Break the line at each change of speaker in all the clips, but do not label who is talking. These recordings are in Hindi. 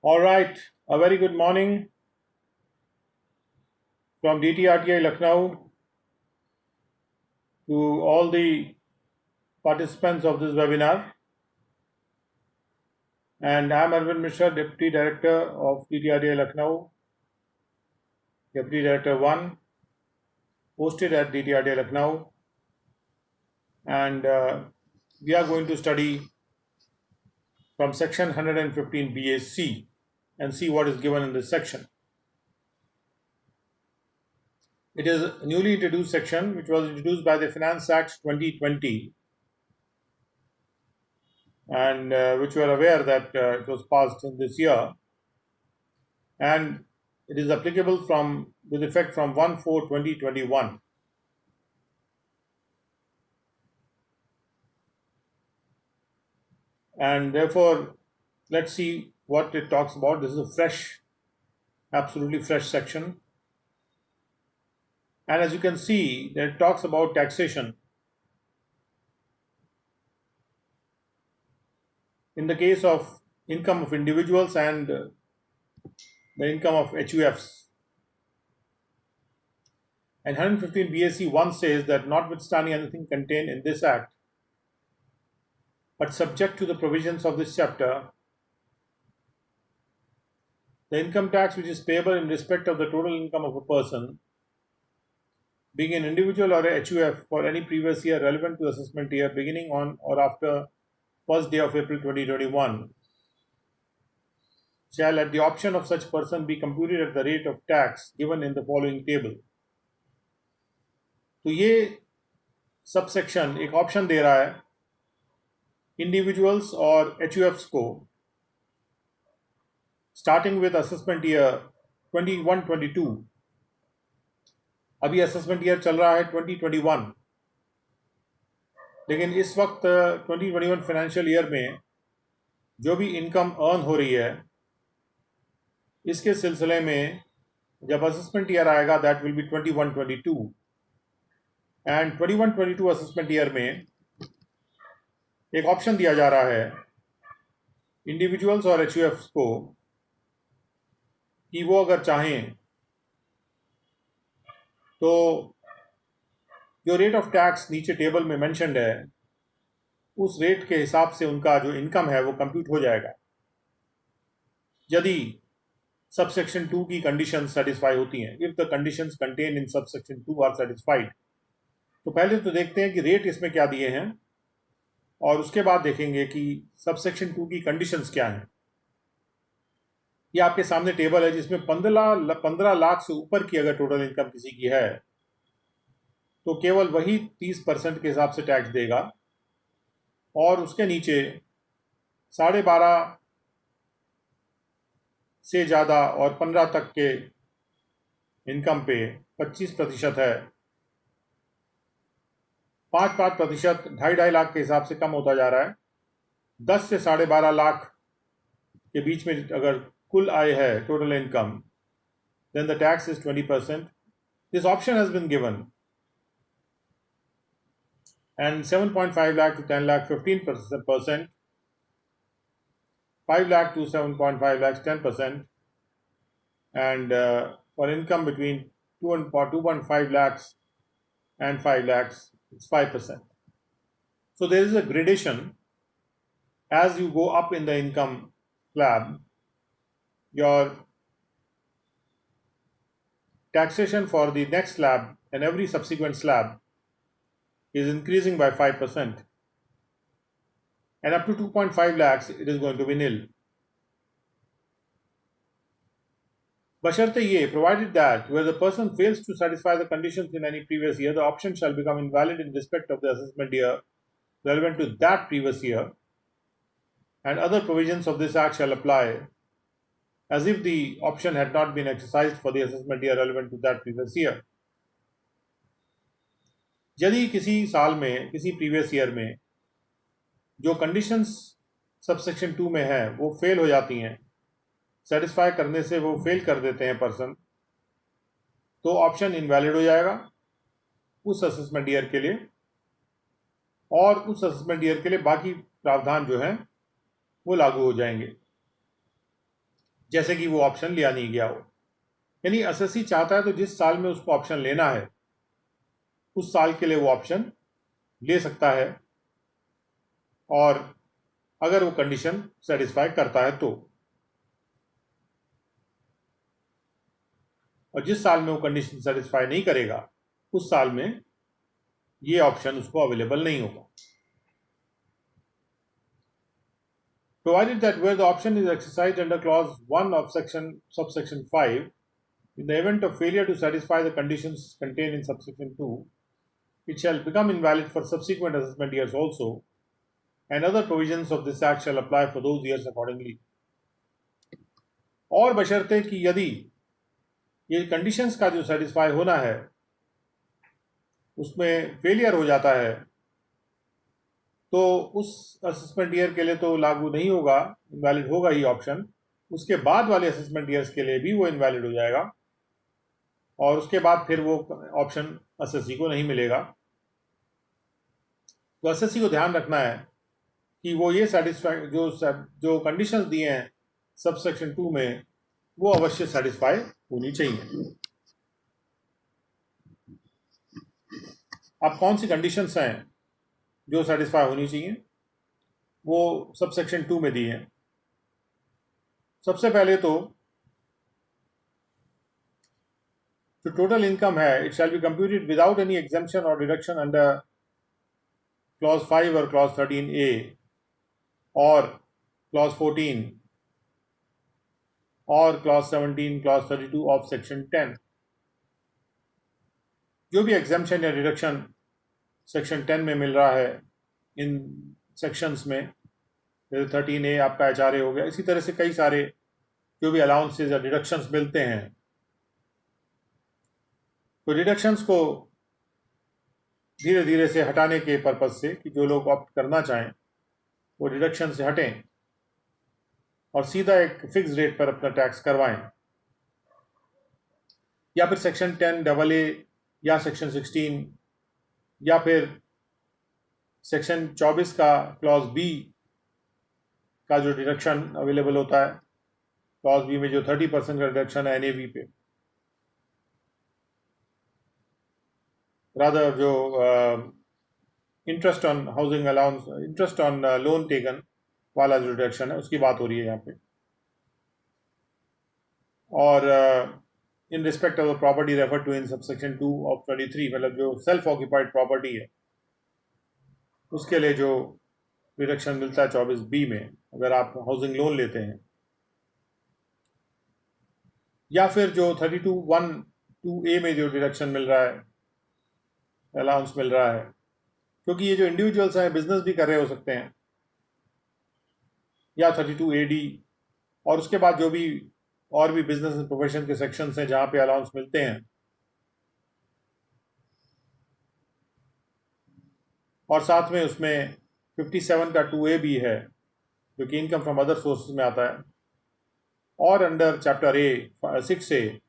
All right, a very good morning from DTRTI Lucknow to all the participants of this webinar. And I'm Arvind Mishra, Deputy Director of DTRTI Lucknow, Deputy Director 1, posted at DTRTI Lucknow. And we are going to study from section 115 BAC and see what is given in this section. It is a newly introduced section which was introduced by the Finance Act 2020 and which we are aware that it was passed in this year, and it is applicable with effect from 1/4/2021. And therefore, let's see what it talks about. This is a absolutely fresh section. And as you can see, that it talks about taxation in the case of income of individuals and the income of HUFs. And 115 BAC 1 says that notwithstanding anything contained in this Act, but subject to the provisions of this chapter, the income tax which is payable in respect of the total income of a person, being an individual or a HUF for any previous year relevant to assessment year beginning on or after 1st day of April 2021, shall at the option of such person be computed at the rate of tax given in the following table. तो ये सबसेक्शन एक ऑप्शन दे रहा है इंडिविजुअल्स और HUFs को स्टार्टिंग विद असेसमेंट ईयर 21-22. अभी असेसमेंट ईयर चल रहा है 2021, लेकिन इस वक्त 2021 फाइनेंशियल ईयर में जो भी इनकम अर्न हो रही है इसके सिलसिले में जब असेसमेंट ईयर आएगा that will B 21-22, and 21-22 assessment year में एक ऑप्शन दिया जा रहा है इंडिविजुअल्स और HUFs को कि वो अगर चाहें तो जो रेट ऑफ टैक्स नीचे टेबल में मेंशन्ड है उस रेट के हिसाब से उनका जो इनकम है वो कंप्यूट हो जाएगा यदि सबसेक्शन 2 की कंडीशन सेटिस्फाई होती हैं, if the conditions contain in subsection 2 are satisfied. तो पहले तो देखते हैं कि रेट इसमें क्या दिए हैं और उसके बाद देखेंगे कि सबसेक्शन 2 की कंडीशंस क्या हैं. ये आपके सामने टेबल है जिसमें 15 लाख से ऊपर की अगर टोटल इनकम किसी की है तो केवल वही 30% के हिसाब से टैक्स देगा, और उसके नीचे 12.5 से ज़्यादा और 15 तक के इनकम पे 25% है. 5% 2.5 लाख के हिसाब से कम होता जा रहा है. 10 से 12.5 लाख के बीच में अगर कुल आय है total income, then the tax is 20%. This option has been given, and 7.5 lakh to 10 lakh 15%, 5 lakh to 7.5 lakhs 10%, and for income between 2.5 lakhs and 5 lakhs it's 5%. So there is a gradation as you go up in the income slab. Your taxation for the next slab and every subsequent slab is increasing by 5%, and up to 2.5 lakhs it is going to be nil. Basharte ye, provided that where the person fails to satisfy the conditions in any previous year, the option shall become invalid in respect of the assessment year relevant to that previous year, and other provisions of this Act shall apply as if the option had not been exercised for the assessment year relevant to that previous year. यदि किसी साल में किसी प्रीवियस ईयर में जो कंडीशंस सबसेक्शन 2 में है वो फेल हो जाती हैं, सेटिस्फाई करने से वो फेल कर देते हैं पर्सन, तो ऑप्शन इनवैलिड हो जाएगा उस असेसमेंट ईयर के लिए, और उस असेसमेंट ईयर के लिए बाकी प्रावधान जो हैं वो लागू हो जाएंगे. जैसे कि वो ऑप्शन लिया नहीं गया हो। यानी एसएससी चाहता है तो जिस साल में उसको ऑप्शन लेना है उस साल के लिए वो ऑप्शन ले सकता है, और अगर वो कंडीशन सेटिस्फाई करता है तो। और जिस साल में वो कंडीशन सेटिस्फाई नहीं करेगा उस साल में ये ऑप्शन उसको अवेलेबल नहीं होगा। Provided that where the option is exercised under clause 1 of subsection 5, in the event of failure to satisfy the conditions contained in subsection 2, it shall become invalid for subsequent assessment years also, and other provisions of this act shall apply for those years accordingly. और बशर्ते कि यदि ये कंडीशंस का जो सेटिस्फाई होना है उसमें फेलियर हो जाता है तो उस असेसमेंट ईयर के लिए तो लागू नहीं होगा, इनवैलिड होगा ही ऑप्शन। उसके बाद वाले असेसमेंट ईयर्स के लिए भी वो इनवैलिड हो जाएगा, और उसके बाद फिर वो ऑप्शन एसएससी को नहीं मिलेगा। तो एसएससी को ध्यान रखना है कि वो ये सेटिस्फाई जो कंडीशंस दिए हैं सबसेक्शन 2 में वो अवश्य सेटिस्फाई होनी चाहिए। अब कौन सी कंडीशंस हैं जो सेटिस्फाई होनी चाहिए, वो सबसेक्शन 2 में दी हैं। सबसे पहले तो जो टोटल इनकम है, it shall be computed without any exemption और डिडक्शन अंडर क्लॉज 5 और क्लॉज 13A और क्लॉज 14 और क्लॉज 17, क्लॉज 32 ऑफ सेक्शन 10। जो भी एग्जेम्पशन या डिडक्शन सेक्शन 10 में मिल रहा है इन सेक्शंस में, जैसे 13A आपका HRA हो गया, इसी तरह से कई सारे जो भी अलाउंसेज या डिडक्शंस मिलते हैं, तो डिडक्शंस को धीरे धीरे से हटाने के पर्पज से कि जो लोग ऑप्ट करना चाहें वो डिडक्शन से हटें और सीधा एक फिक्स रेट पर अपना टैक्स करवाएं, या फिर सेक्शन 10AA या सेक्शन 16 या फिर सेक्शन 24 का क्लॉज बी का जो डिडक्शन अवेलेबल होता है, क्लॉज बी में जो 30% का डिडक्शन है NAV पे, रादर जो interest on housing allowance, interest on loan taken वाला जो डिडक्शन है उसकी बात हो रही है यहाँ पे। और in respect of the property refer to in subsection 2 of 23, मतलब जो सेल्फ ऑक्यूपाइड प्रॉपर्टी है उसके लिए जो डिडक्शन मिलता है 24B में अगर आप हाउसिंग लोन लेते हैं, या फिर जो 32(1)(2)A में जो डिडक्शन मिल रहा है, अलाउंस मिल रहा है, क्योंकि ये जो इंडिविजुअल्स हैं बिजनेस भी कर रहे हो सकते हैं, या 32AD, और उसके बाद जो भी और भी बिजनेस एंड प्रोफेशन के सेक्शंस हैं जहाँ पे अलाउंस मिलते हैं, और साथ में उसमें 57 का 2A भी है जो कि इनकम फ्रॉम अदर सोर्सेज में आता है, और अंडर चैप्टर A 6A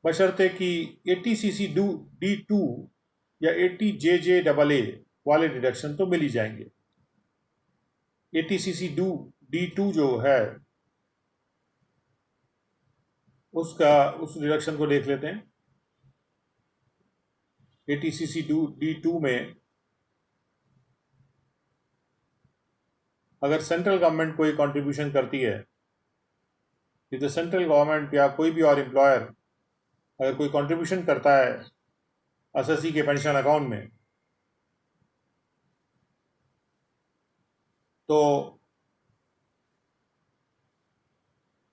बशर्ते कि 80CC D2 या 80JJAA वाले डिडक्शन तो मिल ही जाएंगे। 80CC D2 जो है उसका उस डिडक्शन को देख लेते हैं। 80CC D2 में अगर सेंट्रल गवर्नमेंट कोई कंट्रीब्यूशन करती है, यदि सेंट्रल गवर्नमेंट या कोई भी और एम्प्लॉयर अगर कोई कंट्रीब्यूशन करता है एसएससी के पेंशन अकाउंट में, तो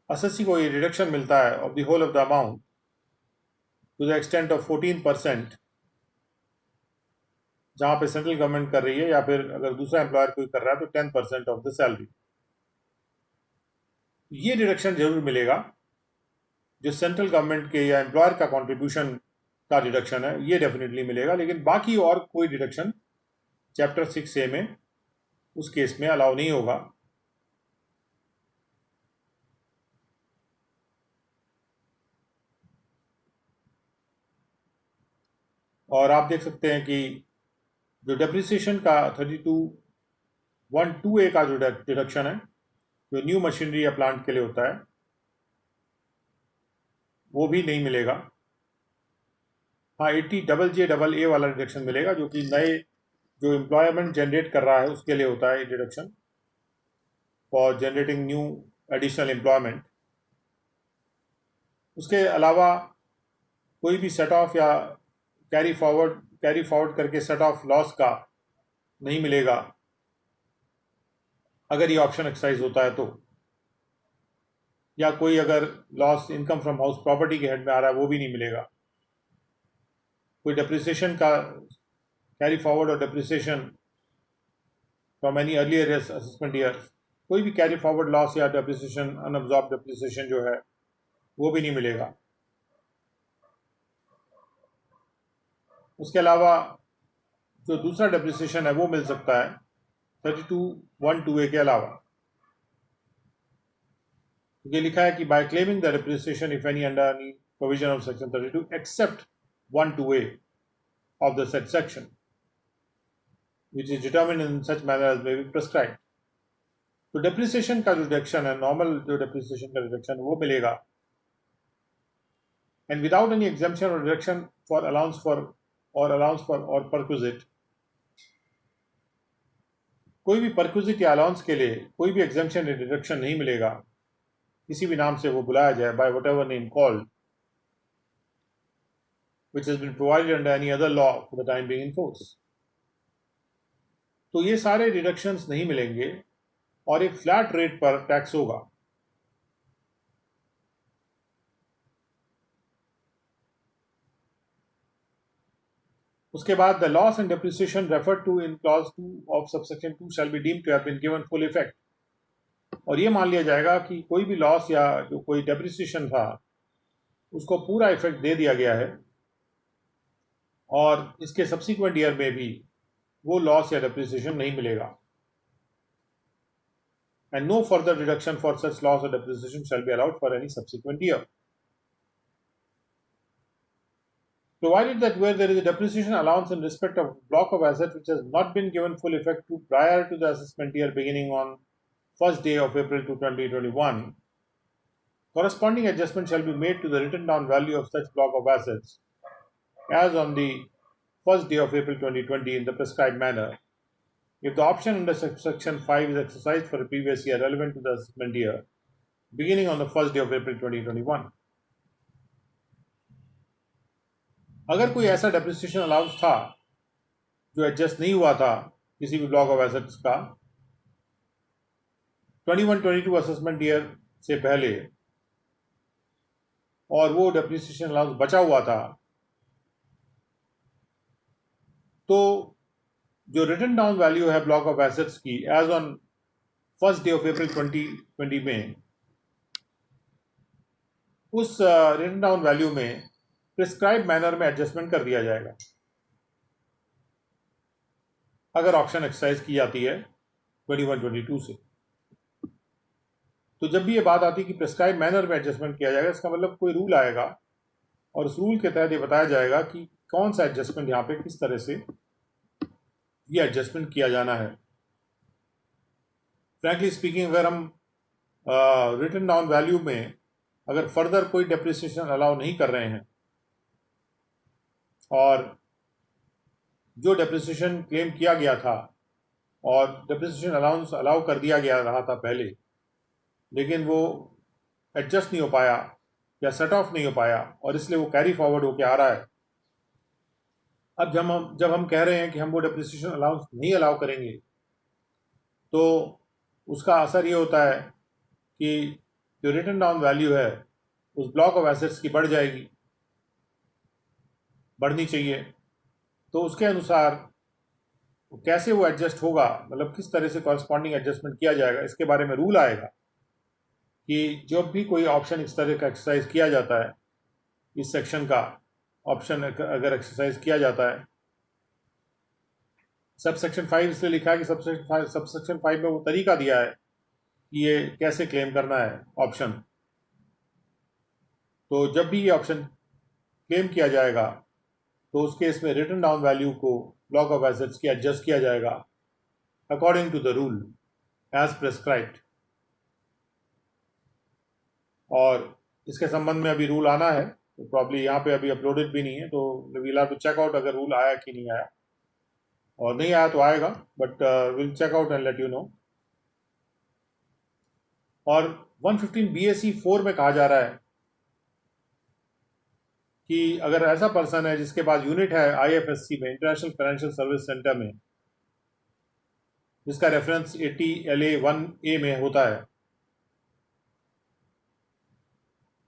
एसएससी को ये डिडक्शन मिलता है of the whole of the amount to the extent of 14%, जहाँ पे सेंट्रल गवर्नमेंट कर रही है या फिर अगर दूसरा एम्प्लॉयर कोई कर रहा है तो 10% ऑफ द सैलरी। ये डिडक्शन जरूर मिलेगा जो सेंट्रल गवर्नमेंट के या एम्प्लॉयर का कंट्रीब्यूशन का डिडक्शन है, ये डेफिनेटली मिलेगा, लेकिन बाकी और कोई डिडक्शन चैप्टर 6A में उस केस में अलाउ नहीं होगा। और आप देख सकते हैं कि जो डेप्रिसिएशन का 32(1)(2)A का जो डिडक्शन है जो न्यू मशीनरी या प्लांट के लिए होता है वो भी नहीं मिलेगा। हाँ, 80JJA वाला डिडक्शन मिलेगा, जो कि नए जो एम्प्लॉयमेंट जनरेट कर रहा है उसके लिए होता है deduction, for generating new additional employment. उसके अलावा कोई भी सेट ऑफ या कैरी फॉरवर्ड करके सेट ऑफ लॉस का नहीं मिलेगा अगर ये ऑप्शन एक्सरसाइज होता है तो, या कोई अगर loss income from house property के हेड में आ रहा है वो भी नहीं मिलेगा। कोई डेप्रिसिएशन का कैरी फॉरवर्ड और depreciation from any earlier assessment year, कोई भी कैरी फॉरवर्ड लॉस या डेप्रिसिएशन, अनअब्जॉर्ब डेप्रिसिएशन जो है वो भी नहीं मिलेगा। उसके अलावा जो दूसरा डेप्रिसिएशन है वो मिल सकता है 32(1)(2)(a) के अलावा। ये लिखा है कि by claiming the depreciation if any under any provision of section 32 except 1(2)(a) of the said section, which is determined in such manner as may be prescribed. तो डेप्रिसिएशन का जो डिडक्शन है, नॉर्मल जो डेप्रिसिएशन का डिडक्शन वो मिलेगा, एंड विदाउट एनी एग्जम्पशन और डिडक्शन फॉर अलाउंस फॉर और परक्विजिट। कोई भी परक्विजिट या अलाउंस के लिए कोई भी एग्जम्पशन या डिडक्शन नहीं मिलेगा, किसी भी नाम से वो बुलाया जाए, by whatever name called, which has been provided under any other law for the time being in force. तो ये सारे डिडक्शंस नहीं मिलेंगे और एक फ्लैट रेट पर टैक्स होगा। उसके बाद the loss and depreciation referred to in clause 2 of subsection 2 shall be deemed to have been given full effect. और ये मान लिया जाएगा कि कोई भी लॉस या जो कोई डेप्रिसिएशन था उसको पूरा इफेक्ट दे दिया गया है, और इसके सब्सिक्वेंट ईयर में भी वो लॉस या डेप्रिसिएशन नहीं मिलेगा, and no further deduction for such loss or depreciation shall be allowed for any subsequent year. Provided that where there is a depreciation allowance in respect of block of assets which has not been given full effect to prior to the assessment year beginning on first day of April 2021, corresponding adjustment shall be made to the written down value of such block of assets as on the first day of April 2020 in the prescribed manner, if the option under section 5 is exercised for a previous year relevant to the assessment year beginning on the first day of April 2021. अगर कोई ऐसा डेप्रिसिएशन अलाउंस था जो एडजस्ट नहीं हुआ था किसी भी ब्लॉक ऑफ एसेट्स का 21-22 असेसमेंट ईयर से पहले, और वो डेप्रिसिएशन अलाउंस बचा हुआ था, तो जो रिटन डाउन वैल्यू है ब्लॉक ऑफ एसेट्स की as on first day of April 2020 में, उस रिटन डाउन वैल्यू में प्रिस्क्राइब मैनर में एडजस्टमेंट कर दिया जाएगा अगर ऑप्शन एक्सरसाइज की जाती है 21-22 से। तो जब भी ये बात आती है कि प्रिस्क्राइब मैनर में एडजस्टमेंट किया जाएगा, इसका मतलब कोई रूल आएगा और उस रूल के तहत ये बताया जाएगा कि कौन सा एडजस्टमेंट यहाँ पे किस तरह से ये एडजस्टमेंट किया जाना है। फ्रैंकली स्पीकिंग, अगर हम रिटन डाउन वैल्यू में अगर फर्दर कोई डेप्रिसिएशन अलाउ नहीं कर रहे हैं और जो डेप्रिसिएशन क्लेम किया गया था और डेप्रिसिएशन अलाउंस अलाउ कर दिया गया रहा था पहले, लेकिन वो एडजस्ट नहीं हो पाया या सेट ऑफ नहीं हो पाया और इसलिए वो कैरी फॉरवर्ड होके आ रहा है, अब जब हम कह रहे हैं कि हम वो डेप्रिसिएशन अलाउंस नहीं अलाउ करेंगे, तो उसका असर ये होता है कि जो रिटन डाउन वैल्यू है उस ब्लॉक ऑफ एसेट्स की बढ़नी चाहिए। तो उसके अनुसार कैसे वो एडजस्ट होगा, मतलब किस तरह से कॉरस्पॉन्डिंग एडजस्टमेंट किया जाएगा, इसके बारे में रूल आएगा कि जब भी कोई ऑप्शन इस तरह का एक्सरसाइज किया जाता है, इस सेक्शन का ऑप्शन अगर एक्सरसाइज किया जाता है, सब सेक्शन 5 इसलिए लिखा है कि सब सेक्शन 5 में वो तरीका दिया है कि ये कैसे क्लेम करना है ऑप्शन। तो जब भी ये ऑप्शन क्लेम किया जाएगा तो उस केस में रिटन डाउन वैल्यू को ब्लॉक ऑफ एसेट्स की एडजस्ट किया जाएगा according to the rule as prescribed. और इसके संबंध में अभी रूल आना है, तो प्रॉब्ली यहाँ पे अभी अपलोडेड भी नहीं है, तो we'll have to check out अगर रूल आया कि नहीं आया, और नहीं आया तो आएगा, but will check out and let you know. और 115 BAC 4 में कहा जा रहा है कि अगर ऐसा पर्सन है जिसके पास यूनिट है IFSC में, इंटरनेशनल फाइनेंशियल सर्विस सेंटर में, जिसका रेफरेंस 80 LA 1A में होता है,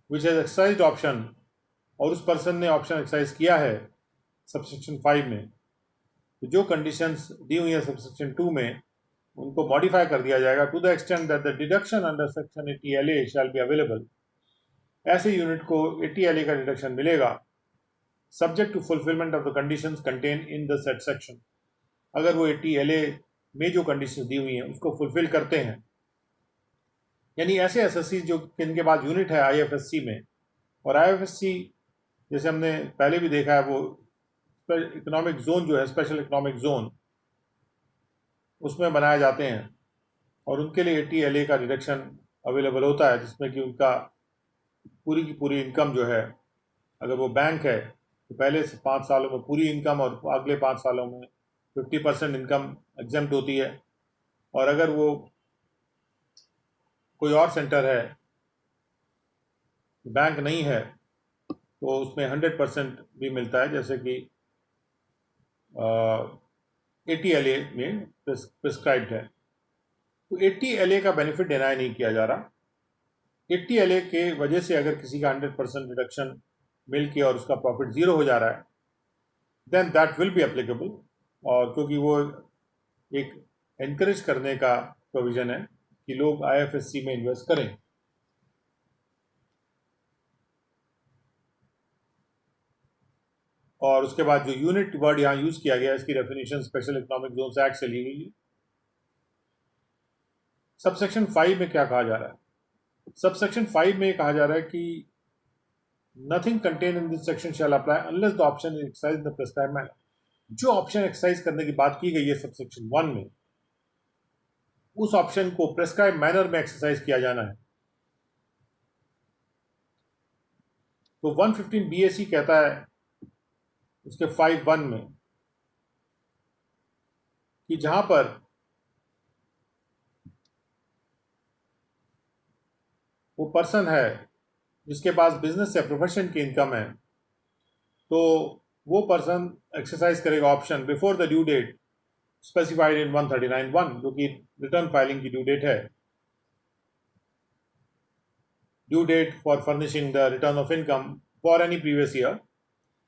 विच हैज एक्सरसाइज्ड ऑप्शन, और उस पर्सन ने ऑप्शन एक्सरसाइज किया है सबसेक्शन 5 में, तो जो कंडीशंस दी हुई है सबसेक्शन 2 में उनको मॉडिफाई कर दिया जाएगा to the extent that the deduction under section 80 LA shall be available. ऐसे यूनिट को 80 LA का डिडक्शन मिलेगा subject to fulfilment of the conditions contain in the said section. अगर वो 80 LA में जो कंडीशंस दी हुई हैं उसको फुलफिल करते हैं, यानी ऐसे एसएससी जो जिनके पास यूनिट है IFSC में, और IFSC जैसे हमने पहले भी देखा है वो इकोनॉमिक जोन जो है, स्पेशल इकोनॉमिक जोन, उसमें बनाए जाते हैं, और उनके लिए 80 LA का डिडक्शन अवेलेबल होता है, जिसमें कि उनका पूरी की पूरी इनकम जो है, अगर वो बैंक है तो पहले से 5 सालों में पूरी इनकम और अगले 5 सालों में 50% इनकम एग्जेम्प्ट होती है, और अगर वो कोई और सेंटर है, बैंक नहीं है, तो उसमें 100% भी मिलता है, जैसे कि 80 LA में प्रिस्क्राइब्ड है। तो 80 LA का बेनिफिट डिनाई नहीं किया जा रहा। 80 LA के वजह से अगर किसी का 100% डिडक्शन मिल के और उसका प्रॉफिट ज़ीरो हो जा रहा है, then that will be applicable, और क्योंकि वो एक एनकरेज करने का प्रोविज़न है कि लोग IFSC में इन्वेस्ट करें। और उसके बाद जो यूनिट वर्ड यहाँ यूज़ किया गया है, इसकी definition special economic zones act से ली गई है। सबसेक्शन 5 में क्या कहा जा रहा है? सबसेक्शन 5 में कहा जा रहा है कि nothing contain in this section shall apply unless the option is exercise in the prescribed manner. जो ऑप्शन एक्सरसाइज करने की बात की गई है सबसेक्शन 1 में, उस ऑप्शन को प्रिस्क्राइब मैनर में एक्सरसाइज किया जाना है। तो 115 BAC कहता है उसके 5(1) में कि जहां पर वो पर्सन है जिसके पास बिजनेस या प्रोफेशन की इनकम है, तो वो पर्सन एक्सरसाइज करेगा option before the due date specified in 139(1), जो कि रिटर्न फाइलिंग की ड्यू डेट है। Due date for furnishing the return of income for any previous year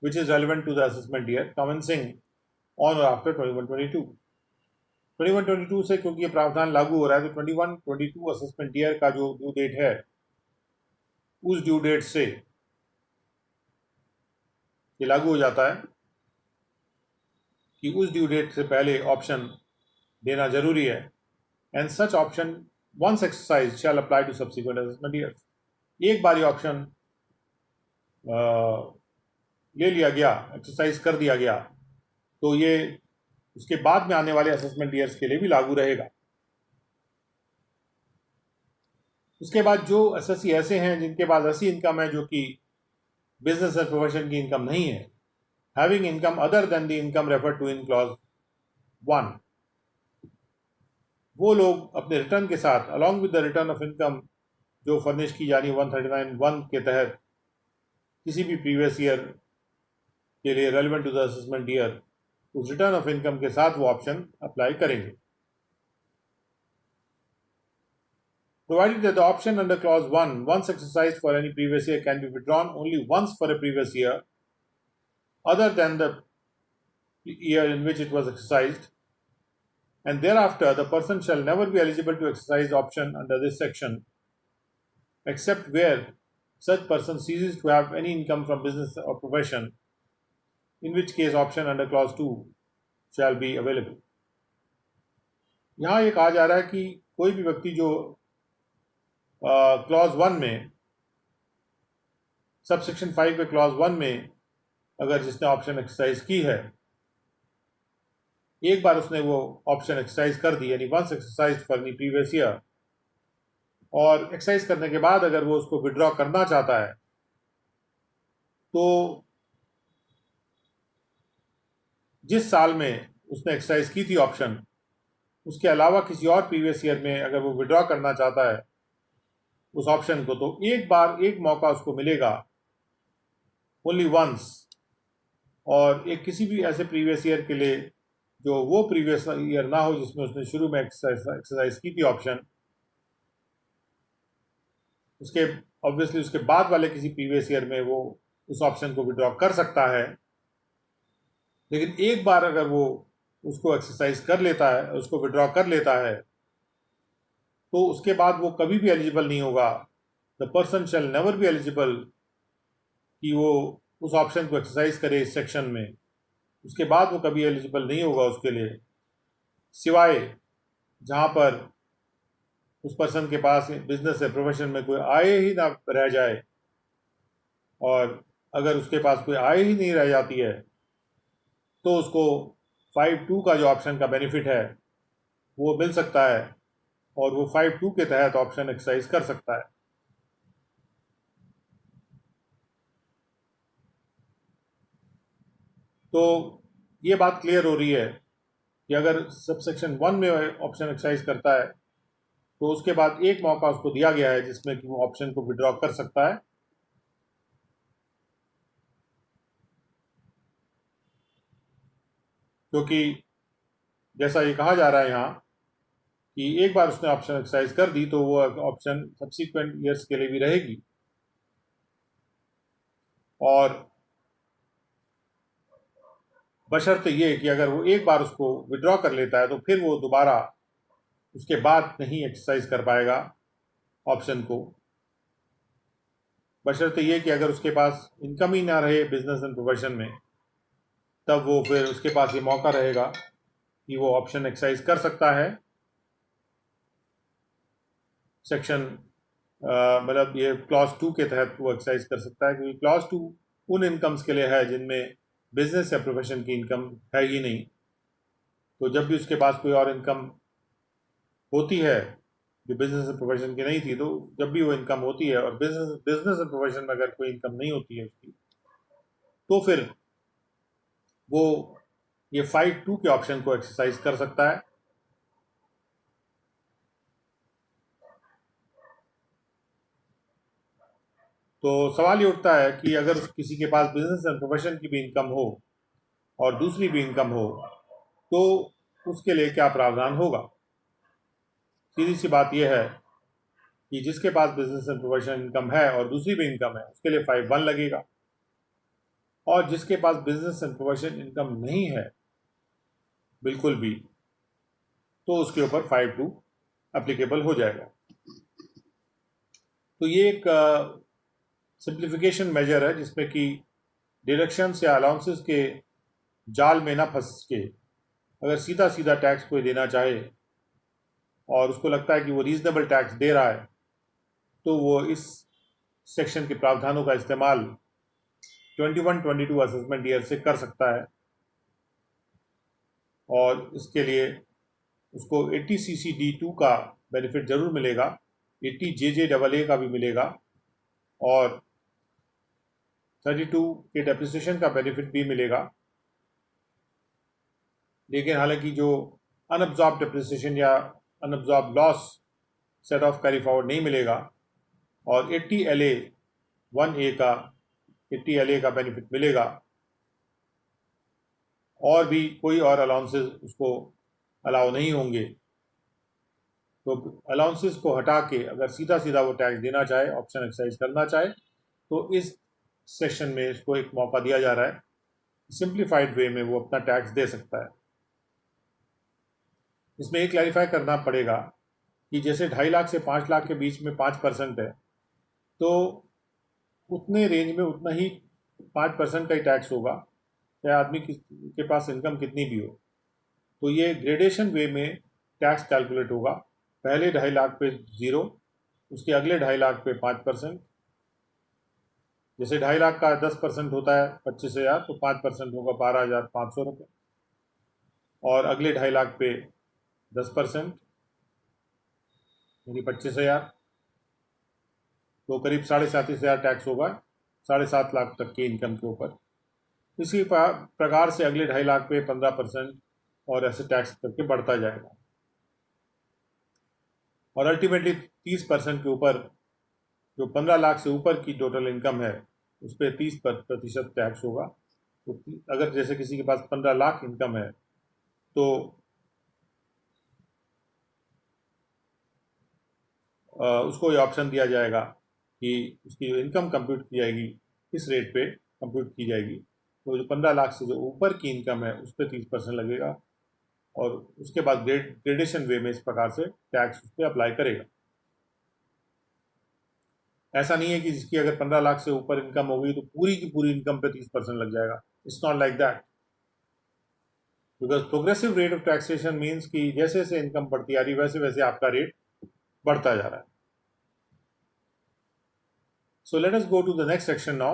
which is relevant to the assessment year commencing on or after 21-22। 21-22 से क्योंकि ये प्रावधान लागू हो रहा है, तो 21-22 असेसमेंट ईयर का जो ड्यू डेट है, उस ड्यू डेट से ये लागू हो जाता है कि उस ड्यू डेट से पहले ऑप्शन देना जरूरी है। And such option once exercise shall apply to subsequent assessment years. एक बार ये ऑप्शन ले लिया गया, एक्सरसाइज कर दिया गया, तो ये उसके बाद में आने वाले असेसमेंट ईयर्स के लिए भी लागू रहेगा। उसके बाद जो एसएससी ऐसे हैं जिनके पास ऐसी इनकम है जो कि बिजनेस और प्रोफेशन की इनकम नहीं है, having income other than the income refer to in clause 1, वो लोग अपने रिटर्न के साथ along with the return of income जो फर्निश की जानी 139(1) के तहत किसी भी प्रीवियस ईयर के लिए relevant to the assessment year, उस रिटर्न ऑफ इनकम के साथ वो ऑप्शन अप्लाई करेंगे। Provided that the option under clause 1 once exercised for any previous year can be withdrawn only once for a previous year other than the year in which it was exercised, and thereafter the person shall never be eligible to exercise option under this section except where such person ceases to have any income from business or profession, in which case option under clause 2 shall be available। यहाँ ये कहा जा रहा है कि कोई भी व्यक्ति जो क्लॉज 1 में, सबसेक्शन 5 के क्लॉज 1 में अगर जिसने ऑप्शन एक्सरसाइज की है, एक बार उसने वो ऑप्शन एक्सरसाइज कर दी, यानी once exercise for the previous year, और एक्सरसाइज करने के बाद अगर वो उसको विड्रॉ करना चाहता है तो जिस साल में उसने एक्सरसाइज की थी ऑप्शन, उसके अलावा किसी और प्रीवियस ईयर में अगर वो विड्रॉ करना चाहता है उस ऑप्शन को, तो एक बार एक मौका उसको मिलेगा, ओनली वंस। और एक किसी भी ऐसे प्रीवियस ईयर के लिए जो वो प्रीवियस ईयर ना हो जिसमें उसने शुरू में एक्सरसाइज की थी ऑप्शन, उसके ऑब्वियसली उसके बाद वाले किसी प्रीवियस ईयर में वो उस ऑप्शन को विड्रॉ कर सकता है। लेकिन एक बार अगर वो उसको एक्सरसाइज कर लेता है, उसको विड्रॉ कर लेता है, तो उसके बाद वो कभी भी एलिजिबल नहीं होगा। The person shall never be eligible कि वो उस ऑप्शन को एक्सरसाइज करे इस सेक्शन में। उसके बाद वो कभी एलिजिबल नहीं होगा उसके लिए, सिवाय जहाँ पर उस पर्सन के पास बिजनेस या प्रोफेशन में कोई आय ही ना रह जाए। और अगर उसके पास कोई आय ही नहीं रह जाती है तो उसको 5(2) का जो ऑप्शन का बेनिफिट है वो मिल सकता है, और वो 5(2) के तहत ऑप्शन एक्सरसाइज कर सकता है। तो ये बात क्लियर हो रही है कि अगर सब सेक्शन 1 में ऑप्शन एक्सरसाइज करता है तो उसके बाद एक मौका उसको दिया गया है जिसमें कि वो ऑप्शन को विड्रॉ कर सकता है। क्योंकि जैसा ये कहा जा रहा है यहाँ कि एक बार उसने ऑप्शन एक्सरसाइज कर दी तो वो ऑप्शन सब्सिक्वेंट ईयर्स के लिए भी रहेगी। और बशर्ते ये कि अगर वो एक बार उसको विड्रॉ कर लेता है तो फिर वो दोबारा उसके बाद नहीं एक्सरसाइज कर पाएगा ऑप्शन को। बशर्ते ये कि अगर उसके पास इनकम ही ना रहे बिजनेस एंड प्रोफेशन में, तब वो फिर उसके पास ये मौका रहेगा कि वो ऑप्शन एक्सरसाइज कर सकता है। सेक्शन मतलब ये क्लॉज 2 के तहत वो एक्सरसाइज कर सकता है, क्योंकि क्लॉज 2 उन इनकम्स के लिए है जिनमें बिजनेस या प्रोफेशन की इनकम है ही नहीं। तो जब भी उसके पास कोई और इनकम होती है जो बिजनेस एंड प्रोफेशन की नहीं थी, तो जब भी वो इनकम होती है और बिजनेस बिजनेस एंड प्रोफेशन में अगर कोई इनकम नहीं होती है उसकी, तो फिर वो ये 5(2) के ऑप्शन को एक्सरसाइज कर सकता है। तो सवाल ये उठता है कि अगर किसी के पास बिजनेस एंड प्रोफेशन की भी इनकम हो और दूसरी भी इनकम हो तो उसके लिए क्या प्रावधान होगा। सीधी सी बात यह है कि जिसके पास बिजनेस एंड प्रोफेशन इनकम है और दूसरी भी इनकम है उसके लिए 5(1) लगेगा, और जिसके पास बिजनेस एंड प्रोफेशन इनकम नहीं है बिल्कुल भी, तो उसके ऊपर 5(2) एप्लीकेबल हो जाएगा। तो ये एक सिंप्लीफिकेशन मेजर है जिसमें कि डिडक्शंस या अलाउंसेस के जाल में ना फंस के अगर सीधा सीधा टैक्स कोई देना चाहे और उसको लगता है कि वो रीजनेबल टैक्स दे रहा है, तो वो इस सेक्शन के प्रावधानों का इस्तेमाल 21-22 असेसमेंट ईयर से कर सकता है। और इसके लिए उसको 80CC-D2 का बेनिफिट जरूर मिलेगा, 80JJAA का भी मिलेगा, और 32 के डेप्रिसिएशन का बेनिफिट भी मिलेगा। लेकिन हालांकि जो अनअब्जॉर्ब डेप्रिसिएशन या unabsorbed loss set off carry forward नहीं मिलेगा, और 80LA1A का 80LA का बेनिफिट मिलेगा, और भी कोई और अलाउंसेस उसको अलाउ नहीं होंगे। तो अलाउंसेस को हटा के अगर सीधा सीधा वो टैक्स देना चाहे, ऑप्शन एक्सरसाइज करना चाहे, तो इस सेशन में इसको एक मौका दिया जा रहा है, सिंप्लीफाइड वे में वो अपना टैक्स दे सकता है। इसमें एक क्लैरिफाई करना पड़ेगा कि जैसे 2.5 लाख से 5 लाख के बीच में 5% है, तो उतने रेंज में उतना ही 5% का ही टैक्स होगा, चाहे आदमी के पास इनकम कितनी भी हो। तो ये ग्रेडेशन वे में टैक्स कैलकुलेट होगा। पहले 2.5 लाख पे 0, उसके अगले 2.5 लाख पे 5%। जैसे 2.5 लाख का 10% होता है 25,000, तो 5% होगा 12,500 रुपये, और अगले 2.5 लाख पे 10% यानी 25,000, तो करीब 37,500 टैक्स होगा 7.5 लाख तक के इनकम के ऊपर। इसी प्रकार से अगले 2.5 लाख पे 15% और ऐसे टैक्स करके बढ़ता जाएगा और अल्टीमेटली 30% के ऊपर जो 15 लाख से ऊपर की टोटल इनकम है उस पर 30% टैक्स होगा। तो अगर जैसे किसी के पास 15 लाख इनकम है तो उसको ये ऑप्शन दिया जाएगा कि उसकी जो इनकम कंप्यूट की जाएगी किस रेट पे कंप्यूट की जाएगी। तो जो 15 लाख से जो ऊपर की इनकम है उस पर 30% लगेगा और उसके बाद ग्रेडेशन वे में इस प्रकार से टैक्स उस पर अप्लाई करेगा। ऐसा नहीं है कि जिसकी अगर 15 लाख से ऊपर इनकम हो गई तो पूरी की पूरी इनकम पे 30% लग जाएगा। It's not like that, because progressive rate of taxation means कि जैसे जैसे इनकम बढ़ती आ रही वैसे वैसे आपका रेट बढ़ता जा रहा है। So let us go to the next section now.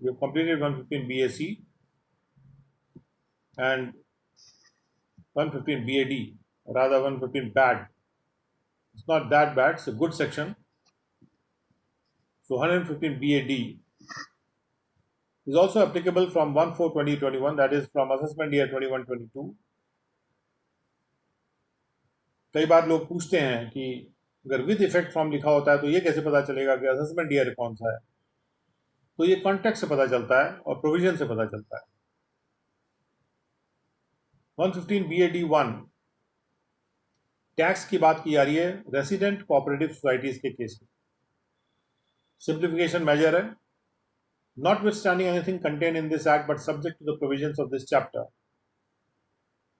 We have completed 115 BAC and 115 BAD, rather 115 BAD. It's not that bad, it's a good section. So 115 BAD is also applicable from 1/4/2021, that is from assessment year 21-22. कई बार लोग पूछते हैं कि अगर विद इफेक्ट फॉर्म लिखा होता है तो ये कैसे पता चलेगा कि असेसमेंट ईयर कौन सा है। तो ये कॉन्टेक्स्ट से पता चलता है और प्रोविजन से पता चलता है। 115 BAD1 टैक्स की बात की जा रही है रेसिडेंट कोऑपरेटिव सोसाइटीज के केस में। सिंप्लीफिकेशन मेजर है, notwithstanding anything contained in this act but subject to the provisions of this chapter.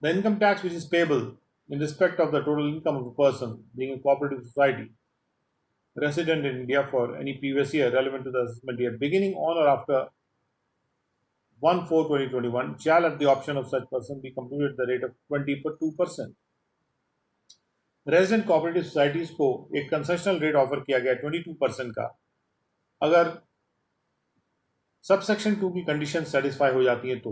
The income tax which is payable in respect of the total income of a person being a cooperative society resident in India for any previous year relevant to the assessment year beginning on or after 1/4/2021 shall at the option of such person be computed at the rate of 22%. Resident cooperative societies को एक कंसेशनल रेट ऑफर किया गया 22% का अगर सबसेक्शन 2 की कंडीशन सेटिस्फाई हो जाती है तो।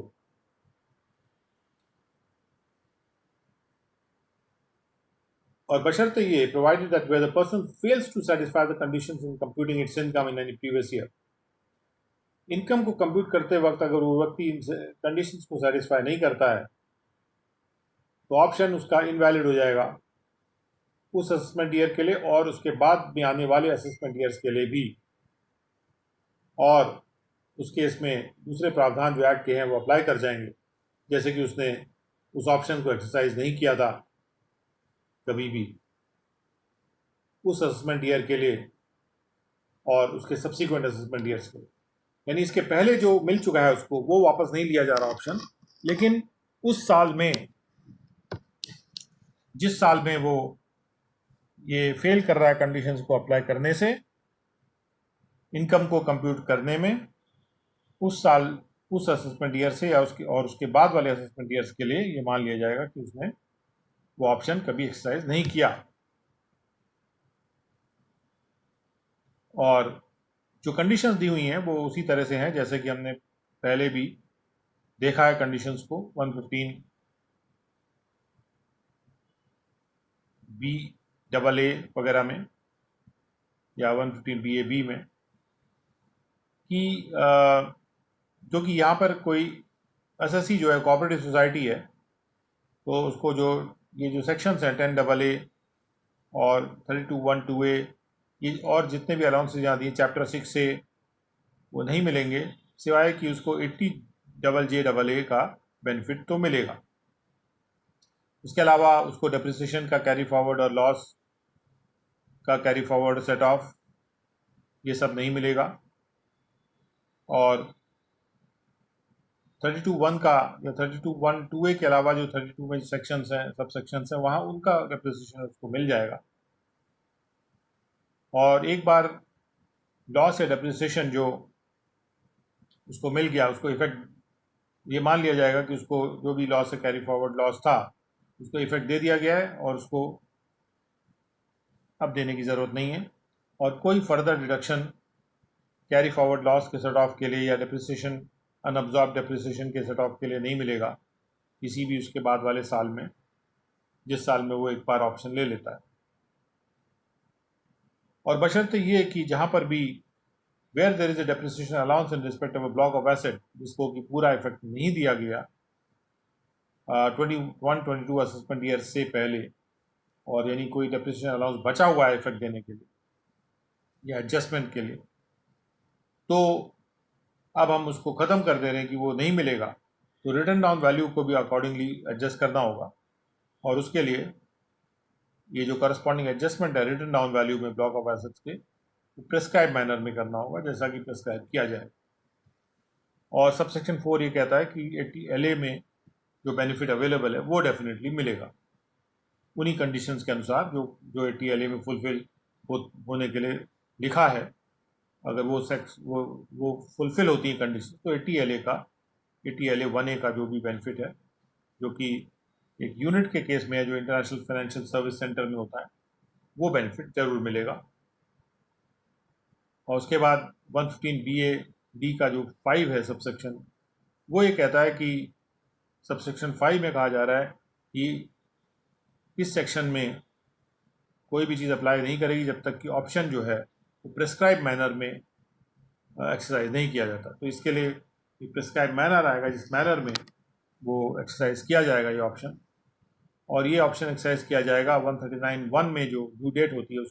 और बशर्ते ये provided that where the person fails to satisfy the conditions in computing its income in any previous year. Income को कंप्यूट करते वक्त अगर वो व्यक्ति इन कंडीशंस को सेटिस्फाई नहीं करता है तो ऑप्शन उसका इनवैलिड हो जाएगा उस असेसमेंट ईयर के लिए और उसके बाद में आने वाले असेसमेंट ईयर्स के लिए भी। और उस केस में दूसरे प्रावधान जो एक्ट के हैं वो अप्लाई कर जाएंगे, जैसे कि उसने उस ऑप्शन को एक्सरसाइज नहीं किया था कभी भी उस असेसमेंट ईयर के लिए और उसके सब्सिक्वेंट असेसमेंट ईयर्स के लिए। यानी इसके पहले जो मिल चुका है उसको वो वापस नहीं लिया जा रहा ऑप्शन, लेकिन उस साल में जिस साल में वो ये फेल कर रहा है कंडीशंस को अप्लाई करने से इनकम को कंप्यूट करने में, उस साल उस असेसमेंट ईयर से या उसके बाद वाले असेसमेंट ईयर्स के लिए ये मान लिया जाएगा कि उसने वो ऑप्शन कभी एक्सरसाइज नहीं किया। और जो कंडीशंस दी हुई हैं वो उसी तरह से हैं जैसे कि हमने पहले भी देखा है कंडीशंस को 115 BAA वगैरह में या 115 BAB में कि जो कि यहाँ पर कोई एसएससी जो है कोऑपरेटिव सोसाइटी है तो उसको जो ये जो सेक्शंस हैं 10AA और 32(1)(2)A ये और जितने भी अलाउंसेज यहाँ दिए चैप्टर 6 से वो नहीं मिलेंगे सिवाय कि उसको 80JJAA का बेनिफिट तो मिलेगा। उसके अलावा उसको डेप्रिसिएशन का कैरी फॉरवर्ड और लॉस का कैरी फॉरवर्ड सेट ऑफ ये सब नहीं मिलेगा। और 32(1) का या 32(1)(2)A के अलावा जो 32 में सेक्शंस हैं सब सेक्शंस हैं वहाँ उनका डेप्रिसिएशन उसको मिल जाएगा। और एक बार लॉस या डेप्रिसिएशन जो उसको मिल गया उसको इफेक्ट ये मान लिया जाएगा कि उसको जो भी लॉस है कैरी फॉरवर्ड लॉस था उसको इफेक्ट दे दिया गया है और उसको अब देने की ज़रूरत नहीं है और कोई further deduction carry forward loss के सेट ऑफ के लिए या डेप्रिसिएशन अनअब्जॉर्ब डेप्रिसिएशन के सेट ऑफ के लिए नहीं मिलेगा किसी भी उसके बाद वाले साल में जिस साल में वो एक बार ऑप्शन ले लेता है। और बशर्ते ये कि जहाँ पर भी where there is a depreciation allowance in respect of a block of asset जिसको कि पूरा इफेक्ट नहीं दिया गया 21-22 असेसमेंट ईयर से पहले, और यानी कोई डेप्रिसिएशन अलाउंस बचा हुआ है इफेक्ट देने के लिए या एडजस्टमेंट के लिए, तो अब हम उसको ख़त्म कर दे रहे हैं कि वो नहीं मिलेगा, तो रिटर्न डाउन वैल्यू को भी अकॉर्डिंगली एडजस्ट करना होगा। और उसके लिए ये जो करस्पॉन्डिंग एडजस्टमेंट है रिटर्न डाउन वैल्यू में ब्लॉक ऑफ एसेट्स के, प्रिस्क्राइब मैनर में करना होगा जैसा कि प्रिस्क्राइब किया जाए। और सबसेक्शन 4 ये कहता है कि ATLA में जो बेनिफिट अवेलेबल है वो डेफिनेटली मिलेगा उन्हीं कंडीशंस के अनुसार जो ATLA में फुलफिल होने के लिए लिखा है। अगर वो फुलफिल होती है कंडीशन तो ATLA 1A का जो भी बेनिफिट है, जो कि एक यूनिट के केस में है जो इंटरनेशनल फाइनेंशियल सर्विस सेंटर में होता है, वो बेनिफिट जरूर मिलेगा। और उसके बाद 115BA-D का जो 5 है सबसेक्शन, वो ये कहता है कि सबसेक्शन 5 में कहा जा रहा है कि इस सेक्शन में कोई भी चीज़ अप्लाई नहीं करेगी जब तक कि ऑप्शन जो है वो प्रिस्क्राइब मैनर में एक्सरसाइज नहीं किया जाता। तो इसके लिए प्रिस्क्राइब मैनर आएगा जिस मैनर में वो एक्सरसाइज किया जाएगा ये ऑप्शन, और ये ऑप्शन एक्सरसाइज किया जाएगा 139(1) में जो ड्यू डेट होती है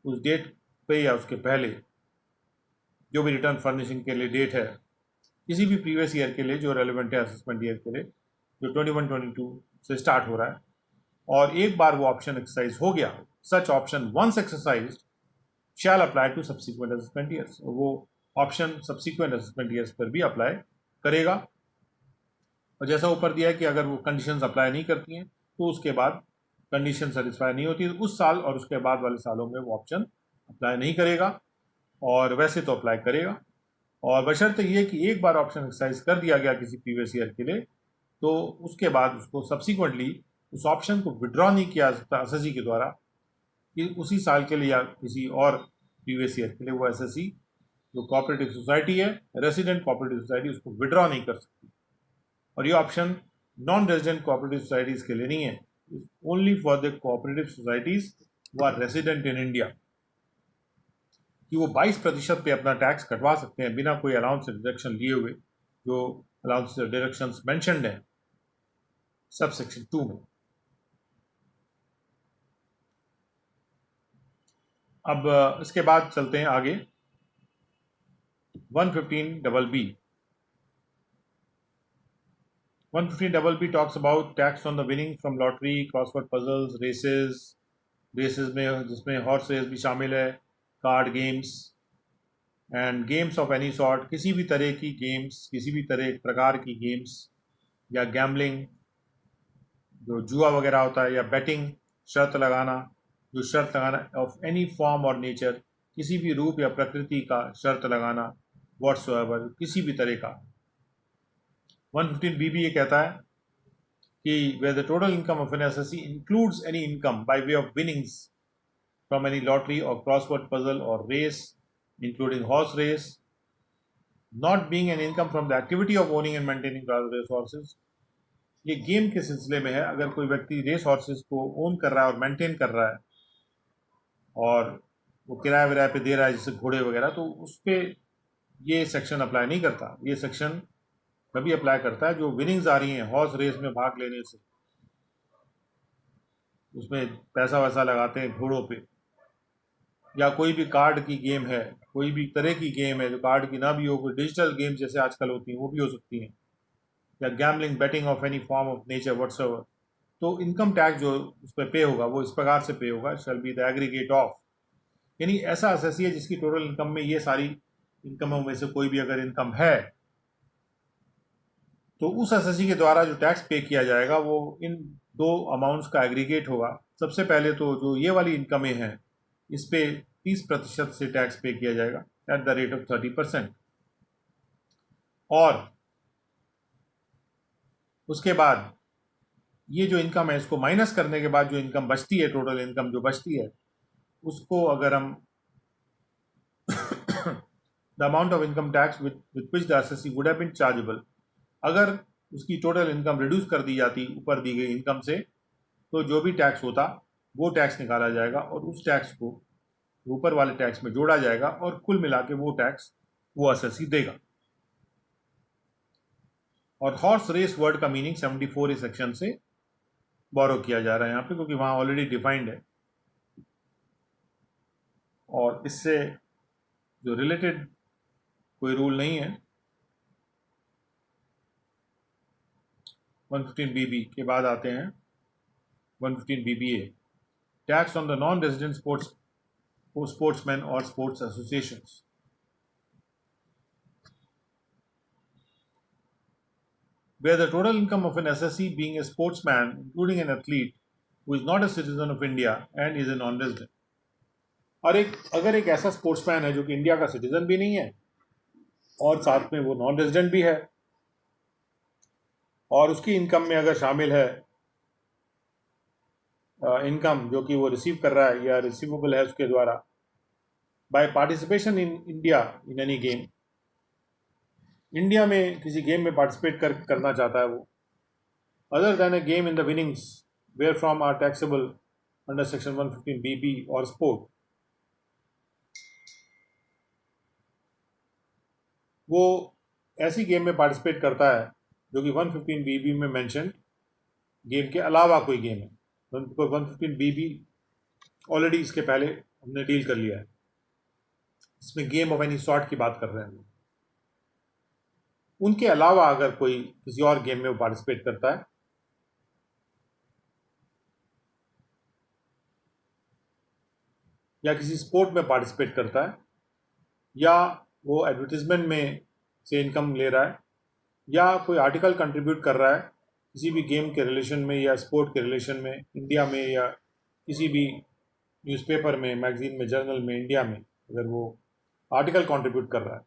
उस डेट पे या उसके पहले जो भी रिटर्न फर्निशिंग के लिए डेट है किसी भी प्रीवियस ईयर के लिए जो रेलिवेंट है असेसमेंट ईयर के लिए जो 21-22 से स्टार्ट हो रहा है। और एक बार वो ऑप्शन एक्सरसाइज हो गया, such option once exercised shall apply to subsequent assessment years, वो ऑप्शन सब्सिक्वेंट असेसमेंट ईयर्स पर भी अप्लाई करेगा। और जैसा ऊपर दिया है कि अगर वो कंडीशंस अप्लाई नहीं करती हैं तो उसके बाद कंडीशन सेटिस्फाई नहीं होती तो उस साल और उसके बाद वाले सालों में वो ऑप्शन अप्लाई नहीं करेगा, और वैसे तो अप्लाई करेगा। और बशर्ते ये कि एक बार ऑप्शन एक्सरसाइज कर दिया गया किसी प्रीवियस ईयर के लिए तो उसके बाद उसको सब्सिक्वेंटली उस ऑप्शन को विड्रॉ नहीं किया जा सकता एसएससी के द्वारा कि उसी साल के लिए या किसी और प्रीवियस ईयर के लिए वो एसएससी जो कोऑपरेटिव सोसाइटी है, रेसिडेंट कोऑपरेटिव सोसाइटी, उसको विड्रॉ नहीं कर सकती। और ये option non resident cooperative societies के लिए नहीं है, only for the cooperative societies who are resident in India, कि वो 22% पे अपना टैक्स कटवा सकते हैं बिना कोई अलाउंस डिडक्शन लिए हुए, जो अलाउंस डिडक्शंस मेंशन्ड है सब सेक्शन 2 में। अब इसके बाद चलते हैं आगे 115BB। 115BB talks about tax on the winning from lottery, crossword puzzles, races में जिसमें हॉर्स रेस भी शामिल है, card games and games of any sort, किसी भी तरह की गेम्स, किसी भी तरह प्रकार की गेम्स या गैम्बलिंग जो जुआ वगैरह होता है, या बेटिंग शर्त लगाना, जो शर्त लगाना ऑफ एनी फॉर्म और नेचर, किसी भी रूप या प्रकृति का शर्त लगाना व्हाटसोएवर, किसी भी तरह का। 115BB ये कहता है कि where the total income of an SSC includes any income by way of winnings from any lottery or crossword puzzle or race, including horse race, not being an income from the activity of owning and maintaining race horses। ये गेम के सिलसिले में है, अगर कोई व्यक्ति रेस हॉर्सेस को ओन कर रहा है और मेंटेन कर रहा है और वो किराए विराए पे दे रहा है जैसे घोड़े वगैरह, तो उस पर ये सेक्शन अप्लाई नहीं करता। ये सेक्शन तभी अप्लाई करता है जो विनिंग्स आ रही हैं हॉर्स रेस में भाग लेने से, उसमें पैसा वैसा लगाते हैं घोड़ों पे, या कोई भी कार्ड की गेम है, कोई भी तरह की गेम है जो कार्ड की ना भी हो, कोई डिजिटल गेम जैसे आजकल होती हैं वो भी हो सकती हैं, या gambling betting of any form of nature whatsoever. तो इनकम टैक्स जो उस पर पे होगा वो इस प्रकार से पे होगा, shall be the aggregate of, यानी ऐसा एसएससी है जिसकी टोटल इनकम में ये सारी इनकमों में से कोई भी अगर इनकम है तो उस एसएससी के द्वारा जो टैक्स पे किया जाएगा वो इन दो अमाउंट्स का एग्रीगेट होगा। सबसे पहले तो जो ये वाली इनकमें हैं इस पे 30% से टैक्स पे किया जाएगा एट द रेट ऑफ 30%, और उसके बाद ये जो इनकम है इसको माइनस करने के बाद जो इनकम बचती है, टोटल इनकम जो बचती है, उसको अगर हम the amount of income tax with which the SSC would have been chargeable, अगर उसकी टोटल इनकम रिड्यूस कर दी जाती ऊपर दी गई इनकम से, तो जो भी टैक्स होता वो टैक्स निकाला जाएगा और उस टैक्स को ऊपर वाले टैक्स में जोड़ा जाएगा और कुल मिला के वो टैक्स वो असेसी देगा। और हॉर्स रेस वर्ड का मीनिंग 74 इस सेक्शन से बोरो किया जा रहा है यहाँ पे, क्योंकि वहाँ ऑलरेडी डिफाइंड है और इससे जो रिलेटेड कोई रूल नहीं है। 115 बीबी के बाद आते हैं 115 BBA, tax on the non resident sportsman और sports associations. Where the total income of an assessee being a sportsman, including an athlete who is not a citizen of India and is a non-resident। और अगर एक ऐसा स्पोर्ट्समैन है जो कि इंडिया का सिटीजन भी नहीं है और साथ में वो नॉन रेजिडेंट भी है और उसकी इनकम में अगर शामिल है इनकम जो कि वो रिसीव कर रहा है या रिसीवेबल है उसके द्वारा by participation in India in any game, India में किसी गेम में पार्टिसिपेट करना चाहता है वो, other than a game in the winnings where from are taxable under section 115 BB और स्पोर्ट, वो ऐसी गेम में पार्टिसिपेट करता है जो कि 115 बीबी में मेंशन गेम के अलावा कोई गेम है। 115 बीबी ऑलरेडी इसके पहले हमने डील कर लिया है, इसमें गेम ऑफ एनी सॉर्ट की बात कर रहे हैं। उनके अलावा अगर कोई किसी और गेम में वो पार्टिसिपेट करता है या किसी स्पोर्ट में पार्टिसिपेट करता है या वो एडवर्टीजमेंट में से इनकम ले रहा है या कोई आर्टिकल कंट्रीब्यूट कर रहा है किसी भी गेम के रिलेशन में या स्पोर्ट के रिलेशन में इंडिया में या किसी भी न्यूज़पेपर में, मैगजीन में, जर्नल में इंडिया में अगर वो आर्टिकल कंट्रीब्यूट कर रहा है,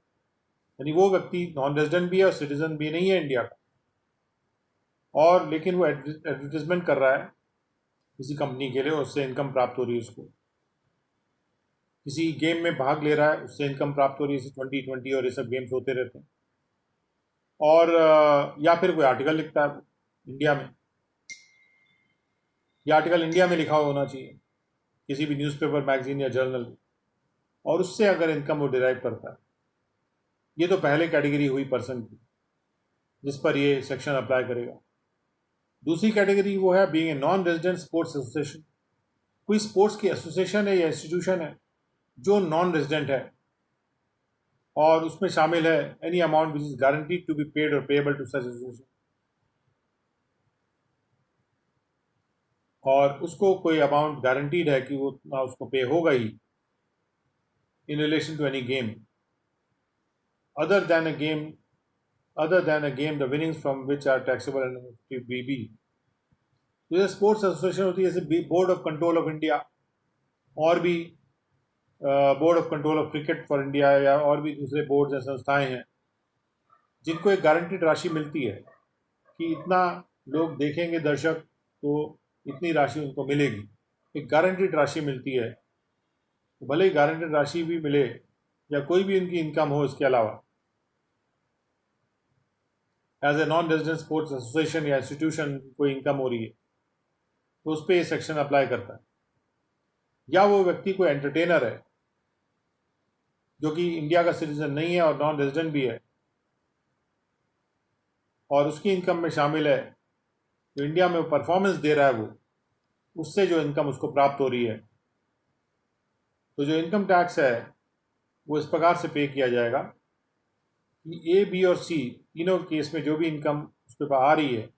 यानी वो व्यक्ति नॉन रेजिडेंट भी है और सिटीजन भी नहीं है इंडिया का, और लेकिन वो एडवर्टीजमेंट कर रहा है किसी कंपनी के लिए, उससे इनकम प्राप्त हो रही है उसको, किसी गेम में भाग ले रहा है उससे इनकम प्राप्त हो रही है, जैसे 2020 और ये सब गेम्स होते रहते हैं, और या फिर कोई आर्टिकल लिखता है इंडिया में, ये आर्टिकल इंडिया में लिखा होना चाहिए किसी भी न्यूज़पेपर, मैगजीन या जर्नल, और उससे अगर इनकम वो डिराइव करता है, ये तो पहले कैटेगरी हुई पर्सन की जिस पर ये सेक्शन अप्लाई करेगा। दूसरी कैटेगरी वो है being a non resident sports association, कोई स्पोर्ट्स की एसोसिएशन है या इंस्टीट्यूशन है जो नॉन रेजिडेंट है और उसमें शामिल है any amount which is guaranteed to be paid और पेएबल टू सच एसोसिएशन, और उसको कोई अमाउंट गारंटीड है कि वो उसको पे होगा ही in relation to any game other than a game the winnings from which are taxable under BB। तो ये स्पोर्ट्स एसोसिएशन होती है जैसे board of control of India और भी board of control of cricket for India या और भी दूसरे बोर्ड या संस्थाएं हैं जिनको एक गारंटीड राशि मिलती है कि इतना लोग देखेंगे दर्शक तो इतनी राशि उनको मिलेगी, एक गारंटीड राशि मिलती है। तो भले ही गारंटेड राशि भी मिले या कोई भी उनकी इनकम हो इसके अलावा, as a non resident sports association या इंस्टीट्यूशन कोई इनकम हो रही है तो उस पर ये सेक्शन अप्लाई करता है। या वो व्यक्ति कोई एंटरटेनर है जो कि इंडिया का सिटीजन नहीं है और नॉन रेजिडेंट भी है और उसकी इनकम में शामिल है तो इंडिया में वो परफॉर्मेंस दे रहा है वो, उससे जो इनकम उसको प्राप्त हो रही है, तो जो इनकम टैक्स है वो इस प्रकार से पे किया जाएगा कि ए, बी और सी तीनों केस में जो भी इनकम उसके पास आ रही है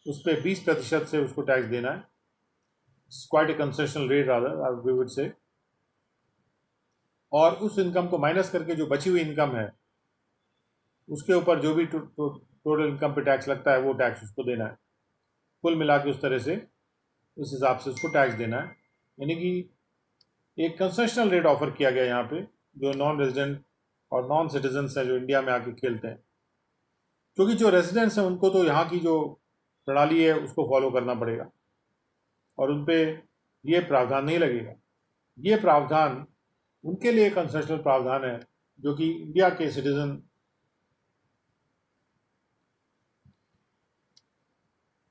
उस पर 20% से उसको टैक्स देना है। It's quite a concessional rate rather we would say, और उस इनकम को माइनस करके जो बची हुई इनकम है उसके ऊपर जो भी टोटल इनकम पे टैक्स लगता है वो टैक्स उसको देना है। कुल मिला के उस तरह से उस हिसाब से उसको टैक्स देना है, यानी कि एक कंसेशनल रेट ऑफर किया गया यहाँ पे जो नॉन रेजिडेंट और नॉन सिटीजन्स हैं जो इंडिया में आके खेलते हैं, क्योंकि जो रेजिडेंट्स हैं उनको तो यहाँ की जो प्रणाली है उसको फॉलो करना पड़ेगा और उन पर ये प्रावधान नहीं लगेगा। ये प्रावधान उनके लिए कंसेशनल प्रावधान है जो कि इंडिया के सिटीजन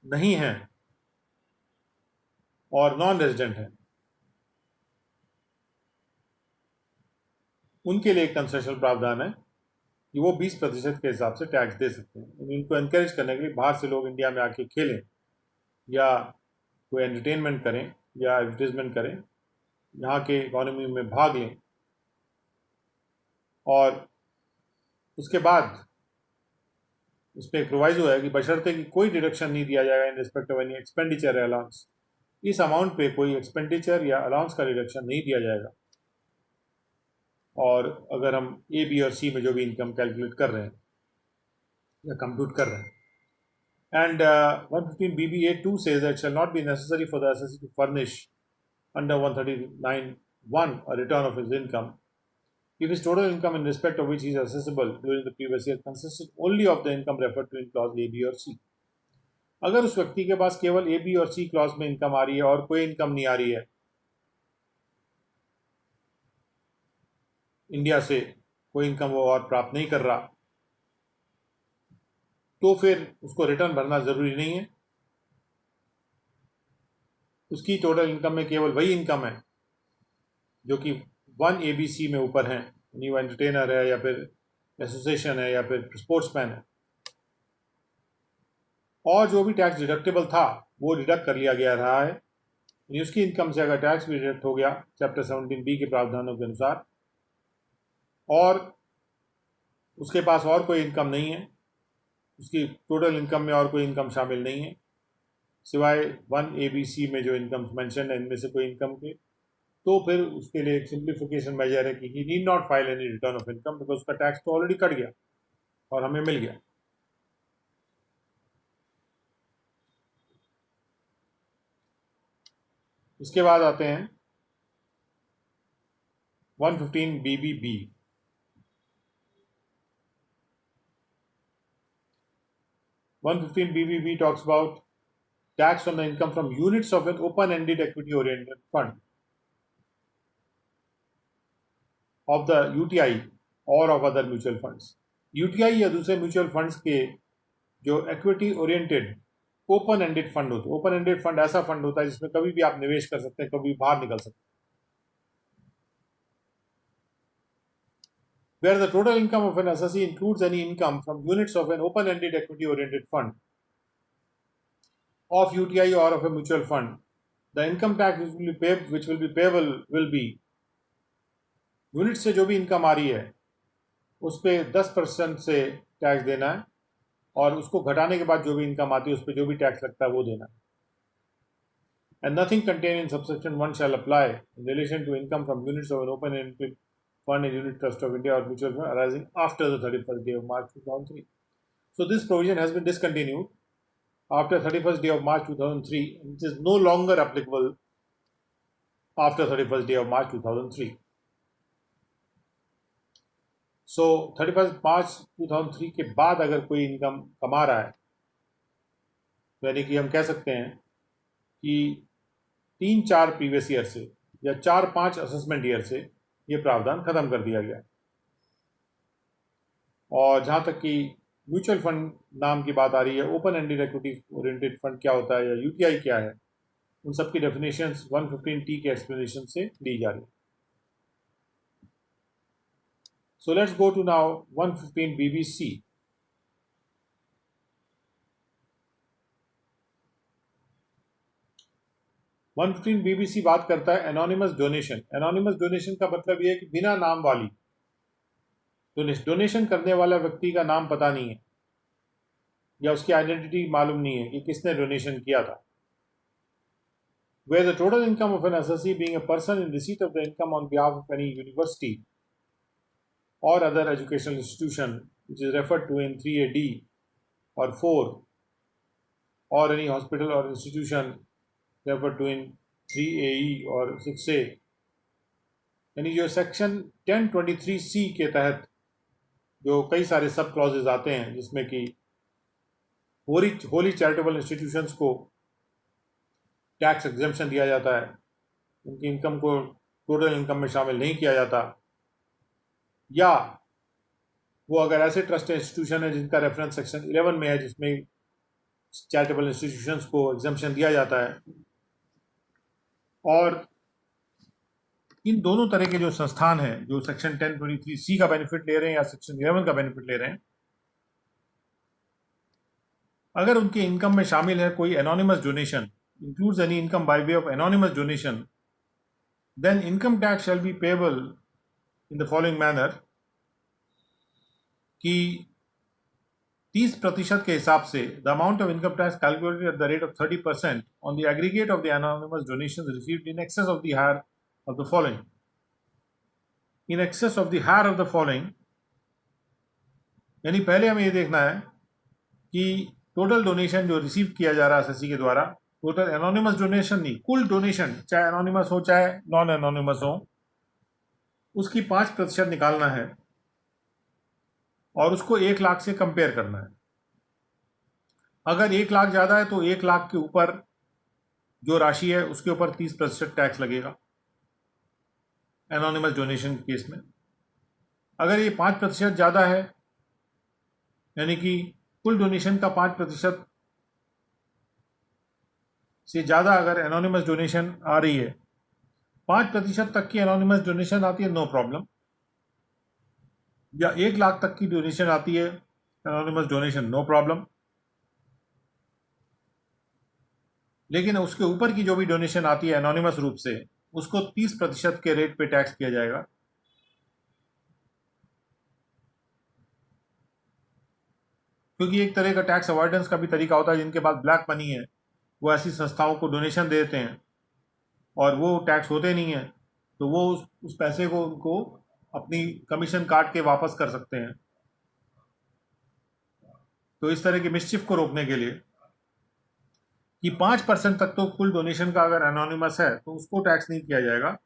नहीं हैं और नॉन रेजिडेंट हैं। उनके लिए एक कंसेशनल प्रावधान है कि वो 20% के हिसाब से टैक्स दे सकते हैं। इनको एनकरेज करने के लिए बाहर से लोग इंडिया में आके खेलें या कोई एंटरटेनमेंट करें या एडवर्टीजमेंट करें, यहाँ के इकोनॉमी में भाग लें, और उसके बाद उस पर एक प्रोवाइजो है कि बशर्ते कि कोई डिडक्शन नहीं दिया जाएगा इन रिस्पेक्ट ऑफ एनी एक्सपेंडिचर या अलाउंस। इस अमाउंट पे कोई एक्सपेंडिचर या अलाउंस का डिडक्शन नहीं दिया जाएगा। और अगर हम ए, बी और सी में जो भी इनकम कैलकुलेट कर रहे हैं या कंप्यूट कर रहे हैं, and 115 BBA2 says that it shall not be necessary for the assessee to furnish under 139(1) a return of his income if his total income in respect of which he is assessable during the previous year consisted only of the income referred to in clause A, B और C। अगर उस व्यक्ति के पास केवल ए, बी और सी क्लॉज में इनकम आ रही है और कोई इनकम नहीं आ रही है इंडिया से, कोई इनकम वो और प्राप्त नहीं कर रहा, तो फिर उसको रिटर्न भरना ज़रूरी नहीं है। उसकी टोटल इनकम में केवल वही इनकम है जो कि 1 ABC में ऊपर है, यानी वो एंटरटेनर है या फिर एसोसिएशन है या फिर स्पोर्ट्समैन है, और जो भी टैक्स डिडक्टेबल था वो डिडक्ट कर लिया गया रहा है। यानी उसकी इनकम से अगर टैक्स भी डिडक्ट हो गया चैप्टर 17B के प्रावधानों के अनुसार, और उसके पास और कोई इनकम नहीं है, उसकी टोटल इनकम में और कोई इनकम शामिल नहीं है सिवाय 1 ABC में जो इनकम मेंशन है इनमें से कोई इनकम के, तो फिर उसके लिए एक सिंप्लीफिकेशन मेजर है कि he need not file any return of income because उसका टैक्स तो ऑलरेडी कट गया और हमें मिल गया। इसके बाद आते हैं 115 BBB। 115 BBB talks about tax on the income from units of an open-ended equity-oriented fund of the UTI or of other mutual funds। UTI या दूसरे म्यूचुअल फंड्स के जो equity oriented open ended fund होते हैं। ओपन एंडेड फंड ऐसा फंड होता है जिसमें कभी भी आप निवेश कर सकते हैं, कभी बाहर निकल सकते हैं। Where the total income of an assessee includes any income from units of an open-ended equity-oriented fund of UTI or of a mutual fund, the income tax which will be payable will be unit से जो भी इनकम आ रही है उस पर 10% से टैक्स देना है, और उसको घटाने के बाद जो भी इनकम आती है उस पर जो भी टैक्स लगता है वो देना है। And nothing contained in subsection 1 shall apply in relation to income from units of an open-ended fund and unit trust of India or mutual fund arising after the 31st day of March 2003. So this provision has been discontinued after 31st day of March 2003, and it is no longer applicable after 31st day of March 2003. So 31st March 2003 के बाद अगर कोई इनकम कमा रहा है, यानी कि हम कह सकते हैं कि 3-4 प्रीवियस ईयर से या 4-5 असेसमेंट ईयर से ये प्रावधान खत्म कर दिया गया। और जहाँ तक कि म्यूचुअल फंड नाम की बात आ रही है, open ended equity oriented fund क्या होता है या यूटीआई क्या है, उन सब की डेफिनेशंस 115T के एक्सप्लेनेशन से दी जा रही है। So let's go to now 115 BBC। 115 BBC बात करता है एनोनिमस डोनेशन। एनोनिमस डोनेशन का मतलब यह है कि बिना नाम वाली डोनेशन करने वाला व्यक्ति का नाम पता नहीं है या उसकी आइडेंटिटी मालूम नहीं है कि किसने डोनेशन किया था। Where the total income of an assessee being a person in receipt of the income on behalf of any university or other educational institution which is referred to in 3AD or 4, or any hospital or institution referred to in 3AE or 6A, यानी जो सेक्शन 1023C के तहत जो कई सारे सब क्लॉजेज आते हैं जिसमें कि होली चैरिटेबल इंस्टीट्यूशंस को टैक्स एग्जेम्पशन दिया जाता है, उनकी इनकम को टोटल इनकम में शामिल नहीं किया जाता, या वो अगर ऐसे ट्रस्ट इंस्टीट्यूशन है जिनका रेफरेंस सेक्शन 11 में है जिसमें चैरिटेबल इंस्टीट्यूशंस को एग्जेम्पशन दिया जाता है, और इन दोनों तरह के जो संस्थान हैं जो सेक्शन 1023C का बेनिफिट ले रहे हैं या सेक्शन 11 का बेनिफिट ले रहे हैं, अगर उनके इनकम में शामिल है कोई anonymous donation, includes any income by way of anonymous donation, then income tax shall be payable in the following manner कि 30% के हिसाब से the amount of income tax calculated at the rate of 30% on the aggregate of the anonymous donations received in excess of the higher of the following. In excess of the higher of the following, यानी पहले हमें ये देखना है कि टोटल डोनेशन जो रिसीव किया जा रहा है एसएससी के द्वारा, टोटल एनोनिमस डोनेशन नहीं, कुल डोनेशन चाहे एनोनिमस हो चाहे नॉन एनोनिमस हो, उसकी 5% निकालना है और उसको 1 लाख से कंपेयर करना है। अगर 1 लाख ज़्यादा है तो 1 लाख के ऊपर जो राशि है उसके ऊपर 30% टैक्स लगेगा एनोनिमस डोनेशन के केस में। अगर ये 5% ज़्यादा है, यानी कि कुल डोनेशन का 5% से ज़्यादा अगर एनोनिमस डोनेशन आ रही है, 5% तक की एनोनिमस डोनेशन आती है नो प्रॉब्लम, या 1 लाख तक की डोनेशन आती है एनोनिमस डोनेशन नो प्रॉब्लम, लेकिन उसके ऊपर की जो भी डोनेशन आती है एनोनिमस रूप से उसको 30% के रेट पे टैक्स किया जाएगा। क्योंकि एक तरह का टैक्स अवॉइडेंस का भी तरीका होता है, जिनके पास ब्लैक मनी है वो ऐसी संस्थाओं को डोनेशन दे देते हैं और वो टैक्स होते नहीं है, तो वो उस पैसे को उनको अपनी कमीशन काट के वापस कर सकते हैं। तो इस तरह की मिस्चिफ को रोकने के लिए कि 5% तक तो कुल डोनेशन का अगर एनोनिमस है तो उसको टैक्स नहीं किया जाएगा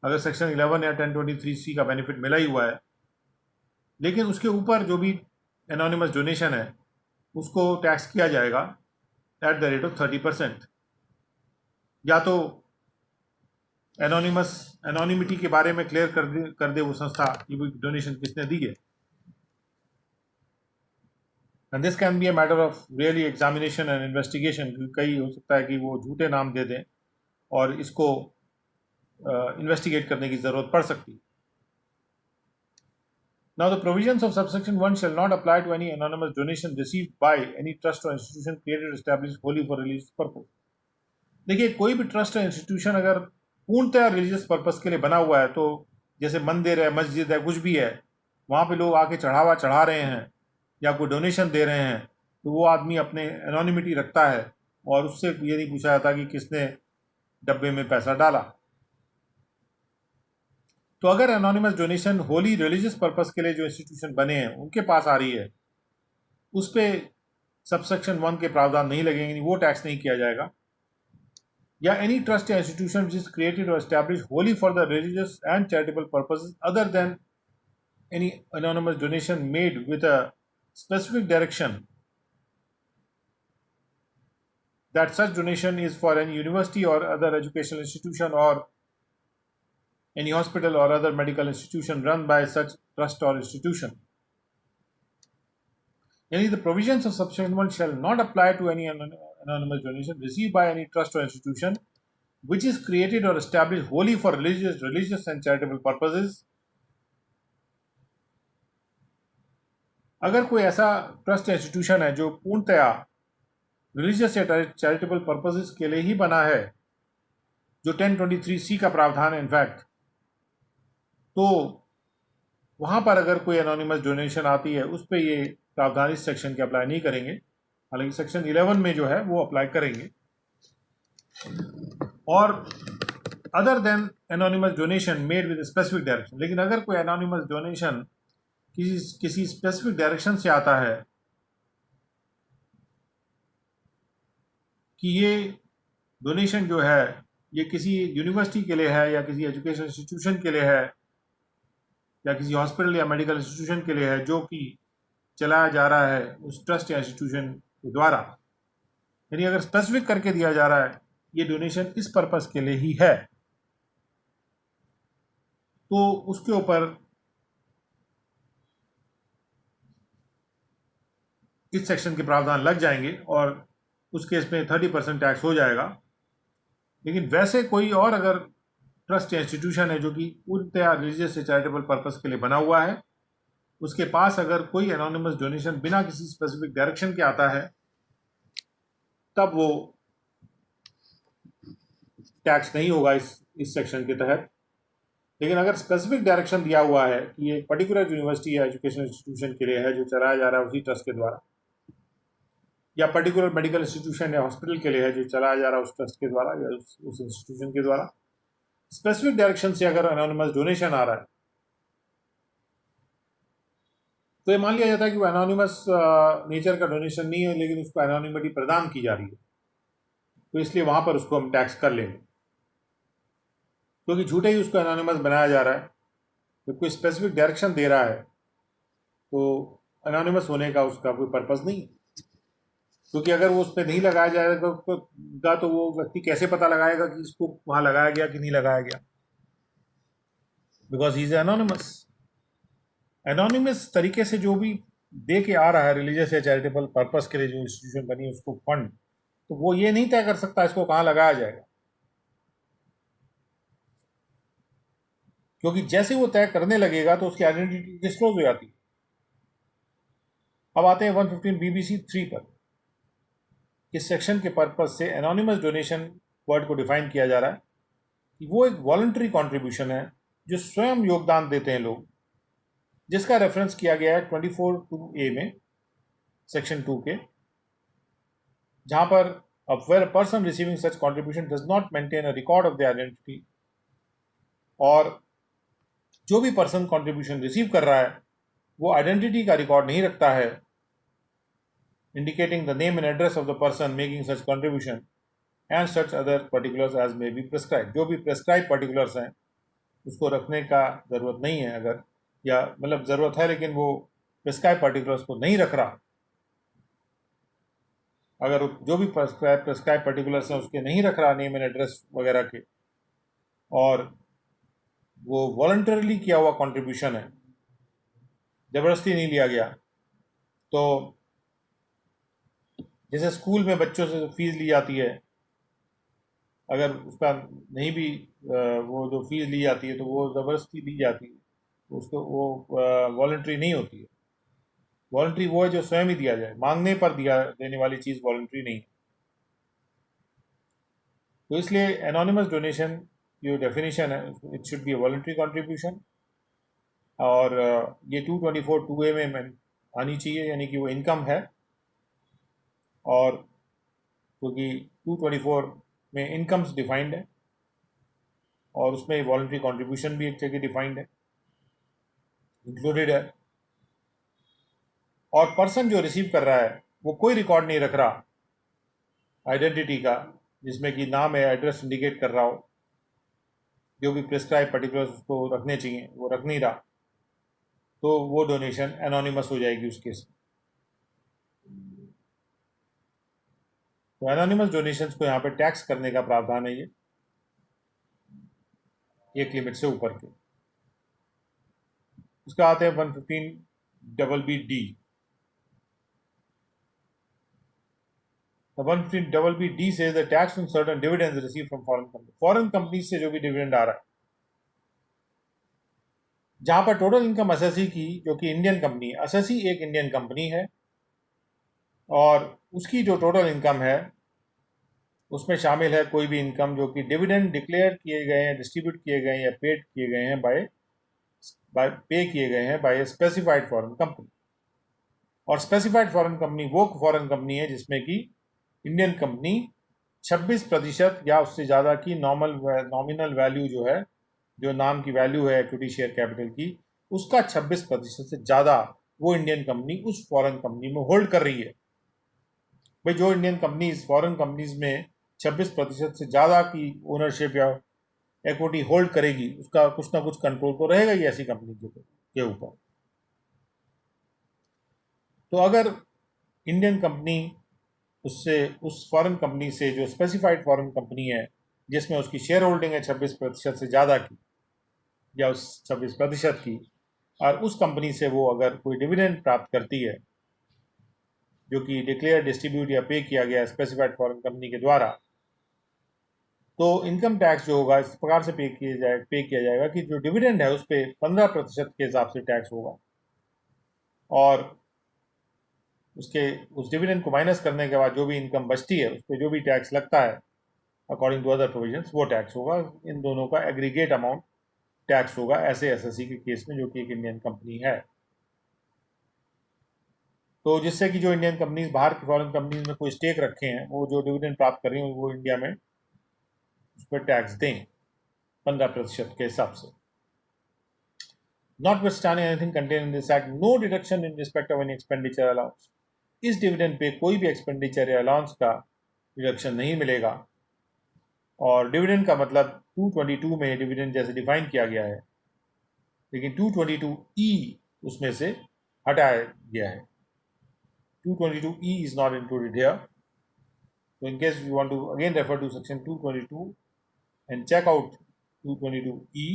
अगर सेक्शन 11 या 1023C का बेनिफिट मिला ही हुआ है, लेकिन उसके ऊपर जो भी एनोनिमस डोनेशन है उसको टैक्स किया जाएगा एट द रेट ऑफ 30%। या तो एनोनिमिटी के बारे में क्लियर कर दे वो संस्था कि वो डोनेशन किसने दी है, and this can be a matter of really examination and investigation. कई हो सकता है कि वो झूठे नाम दे दें और इसको इन्वेस्टिगेट करने की ज़रूरत पड़ सकती है। Now, the provisions of subsection 1 shall not apply to any anonymous donation received by any trust or institution created or established wholly for religious purpose. देखिए, कोई भी ट्रस्ट या इंस्टीट्यूशन अगर पूर्णतः रिलीजियस पर्पस के लिए बना हुआ है, तो जैसे मंदिर है, मस्जिद है, कुछ भी है, वहाँ पे लोग आके चढ़ावा चढ़ा रहे हैं या कोई डोनेशन दे रहे हैं, तो वो आदमी अपने एनोनिमिटी रखता है और उससे ये नहीं पूछा जाता कि किसने डब्बे में पैसा डाला। तो अगर anonymous donation Holi religious purpose के लिए जो इंस्टीट्यूशन बने हैं उनके पास आ रही है, उस पर सबसेक्शन 1 के प्रावधान नहीं लगेंगे, वो टैक्स नहीं किया जाएगा। या एनी ट्रस्ट या इंस्टीट्यूशन विच इज क्रिएटेड और establish Holi for the religious and charitable purposes other than any anonymous donation made with a specific direction that such donation is for any university or other educational institution or any hospital or other medical institution run by such trust or institution. Yani the provisions of subsection 1 shall not apply to any anonymous donation received by any trust or institution which is created or established wholly for religious and charitable purposes. अगर कोई ऐसा ट्रस्ट या इंस्टीट्यूशन है जो पूर्णतया रिलीजियस या चैरिटेबल पर्पसेस के लिए ही बना है, जो 1023C का प्रावधान है इनफैक्ट, तो वहाँ पर अगर कोई एनोनिमस डोनेशन आती है उस पर ये प्रावधान इस सेक्शन के अप्लाई नहीं करेंगे, हालांकि सेक्शन 11 में जो है वो अप्लाई करेंगे। और other than anonymous donation made with specific direction, लेकिन अगर कोई एनोनिमस डोनेशन किसी स्पेसिफिक डायरेक्शन से आता है कि ये डोनेशन जो है ये किसी यूनिवर्सिटी के लिए है या किसी एजुकेशन इंस्टीट्यूशन के लिए है या किसी हॉस्पिटल या मेडिकल इंस्टीट्यूशन के लिए है जो कि चलाया जा रहा है उस ट्रस्ट या इंस्टीट्यूशन के द्वारा, यानी अगर स्पेसिफिक करके दिया जा रहा है ये डोनेशन इस पर्पस के लिए ही है, तो उसके ऊपर इस सेक्शन के प्रावधान लग जाएंगे और उस केस में 30% टैक्स हो जाएगा। लेकिन वैसे कोई और अगर ट्रस्ट या इंस्टीट्यूशन है जो कि पूर्णतया रिलीजियस या चैरिटेबल पर्पस के लिए बना हुआ है, उसके पास अगर कोई एनोनिमस डोनेशन बिना किसी स्पेसिफिक डायरेक्शन के आता है, तब वो टैक्स नहीं होगा इस सेक्शन के तहत। लेकिन अगर स्पेसिफिक डायरेक्शन दिया हुआ है कि ये पर्टिकुलर यूनिवर्सिटी या एजुकेशन इंस्टीट्यूशन के लिए है जो चलाया जा रहा है उसी ट्रस्ट के द्वारा, या पर्टिकुलर मेडिकल इंस्टीट्यूशन या हॉस्पिटल के लिए है जो चलाया जा रहा है उस ट्रस्ट के द्वारा या उस इंस्टीट्यूशन के द्वारा, स्पेसिफिक डायरेक्शन से अगर एनोनिमस डोनेशन आ रहा है तो ये मान लिया जाता है कि वो एनोनिमस नेचर का डोनेशन नहीं है, लेकिन उसको एनोनिमिटी प्रदान की जा रही है, तो इसलिए वहां पर उसको हम टैक्स कर लेंगे, क्योंकि झूठे ही उसको एनोनिमस बनाया जा रहा है। तो कोई स्पेसिफिक डायरेक्शन दे रहा है तो एनोनिमस होने का उसका कोई पर्पस नहीं, क्योंकि अगर वो उस पर नहीं लगाया जाएगा तो वो व्यक्ति कैसे पता लगाएगा कि इसको वहां लगाया गया कि नहीं लगाया गया, because he is anonymous. Anonymous तरीके से जो भी दे के आ रहा है रिलीजियस या चैरिटेबल पर्पस के लिए जो इंस्टीट्यूशन बनी है उसको फंड, तो वो ये नहीं तय कर सकता इसको कहाँ लगाया जाएगा, क्योंकि जैसे वो तय करने लगेगा तो उसकी आइडेंटिटी डिस्क्लोज हो जाती है। अब आते हैं 115 बीबीसी 3 पर। इस सेक्शन के पर्पस से एनोनिमस डोनेशन वर्ड को डिफाइन किया जा रहा है कि वो एक वॉलंटरी कॉन्ट्रीब्यूशन है जो स्वयं योगदान देते हैं लोग, जिसका रेफरेंस किया गया है 24(2)A में, सेक्शन 2 के, जहां पर where a person receiving such contribution does not maintain a record of their identity, और जो भी पर्सन कंट्रीब्यूशन रिसीव कर रहा है वो आइडेंटिटी का रिकॉर्ड नहीं रखता है, indicating the name and address of the person making such contribution and such other particulars as may be prescribe. जो भी प्रेस्क्राइब पर्टिकुलर्स हैं उसको रखने का ज़रूरत नहीं है, अगर या मतलब ज़रूरत है लेकिन वो प्रेस्क्राइब पर्टिकुलर्स को नहीं रख रहा, अगर जो भी प्रेस्क्राइब पर्टिकुलर्स हैं उसके नहीं रख रहा नेम एंड एड्रेस वगैरह के, और वो वॉलंटरली किया हुआ कंट्रीब्यूशन है, ज़बरदस्ती नहीं लिया गया, तो जैसे स्कूल में बच्चों से फीस ली जाती है, अगर उसका नहीं भी वो जो फीस ली जाती है तो वो ज़बरदस्ती ली जाती है, तो उसको वो वॉलंटरी नहीं होती है। वॉलंटरी वो है जो स्वयं ही दिया जाए, मांगने पर दिया देने वाली चीज़ वॉलंटरी नहीं है। तो इसलिए एनोनिमस डोनेशन जो डेफिनेशन है, it should be a voluntary contribution, और ये 224(2)A में आनी चाहिए, यानी कि वो इनकम है, और क्योंकि 224 में इनकम्स डिफाइंड है और उसमें वॉलंटरी कॉन्ट्रीब्यूशन भी एक जगह डिफाइंड है, इंक्लूडेड है, और पर्सन जो रिसीव कर रहा है वो कोई रिकॉर्ड नहीं रख रहा आइडेंटिटी का, जिसमें कि नाम है, एड्रेस इंडिकेट कर रहा हो, जो भी प्रिस्क्राइब पर्टिकुलर्स उसको रखने चाहिए वो रख नहीं रहा, तो वो डोनेशन एनोनिमस हो जाएगी उस केस में। तो एनोनिमस डोनेशंस को यहाँ पे टैक्स करने का प्रावधान है, ये एक लिमिट से ऊपर के। उसका आते हैं 115(BB)D। 115(BB)D says the tax on certain dividends received from foreign companies। Foreign companies से जो भी डिविडेंड आ रहा है, जहां पर टोटल इनकम असेसी की, जो कि इंडियन कंपनी है, असेसी एक इंडियन कंपनी है, और उसकी जो टोटल इनकम है उसमें शामिल है कोई भी इनकम जो कि डिविडेंड डिक्लेयर किए गए हैं, डिस्ट्रीब्यूट किए गए हैं या पेड किए गए हैं पे किए गए हैं बाय स्पेसिफाइड फॉरेन कंपनी। और स्पेसिफाइड फॉरेन कंपनी वो फॉरेन कंपनी है जिसमें कि इंडियन कंपनी 26% या उससे ज़्यादा की नॉमिनल वैल्यू जो है, जो नाम की वैल्यू है इक्विटी शेयर कैपिटल की, उसका 26% से ज़्यादा वो इंडियन कंपनी उस फॉरेन कंपनी में होल्ड कर रही है। भाई जो इंडियन कंपनीज फॉरेन कंपनीज में 26% से ज़्यादा की ओनरशिप या इक्विटी होल्ड करेगी, उसका कुछ ना कुछ कंट्रोल तो रहेगा ही ऐसी कंपनी के ऊपर। तो अगर इंडियन कंपनी उससे उस फॉरेन कंपनी से जो स्पेसिफाइड फॉरेन कंपनी है जिसमें उसकी शेयर होल्डिंग है 26% से ज़्यादा की या उस 26% की, और उस कंपनी से वो अगर कोई डिविडेंड प्राप्त करती है जो कि डिक्लेयर, डिस्ट्रीब्यूट या पे किया गया स्पेसिफाइड फॉरेन कंपनी के द्वारा, तो इनकम टैक्स जो होगा इस प्रकार से पे किया जाएगा कि जो डिविडेंड है उस पर 15% के हिसाब से टैक्स होगा, और उसके उस डिविडेंड को माइनस करने के बाद जो भी इनकम बचती है उस पर जो भी टैक्स लगता है अकॉर्डिंग टू अदर प्रोविजंस वो टैक्स होगा। इन दोनों का एग्रीगेट अमाउंट टैक्स होगा ऐसे एसएससी के केस में, जो कि एक इंडियन कंपनी है। तो जिससे कि जो इंडियन कंपनीज बाहर की फॉरेन कंपनीज में कोई स्टेक रखे हैं वो जो डिविडेंड प्राप्त कर रही हैं वो इंडिया में उस पर टैक्स दें 15% के हिसाब से। Notwithstanding anything contained in this act, no deduction in respect of any expenditure allowance. इस डिविडेंड पे कोई भी एक्सपेंडिचर या अलाउंस का डिडक्शन नहीं मिलेगा। और डिविडेंड का मतलब 222 में डिविडेंड जैसे डिफाइन किया गया है, लेकिन 222E उसमें से हटाया गया है। 222E is not included here. So in case you want to again refer to section 222 and check out 222E.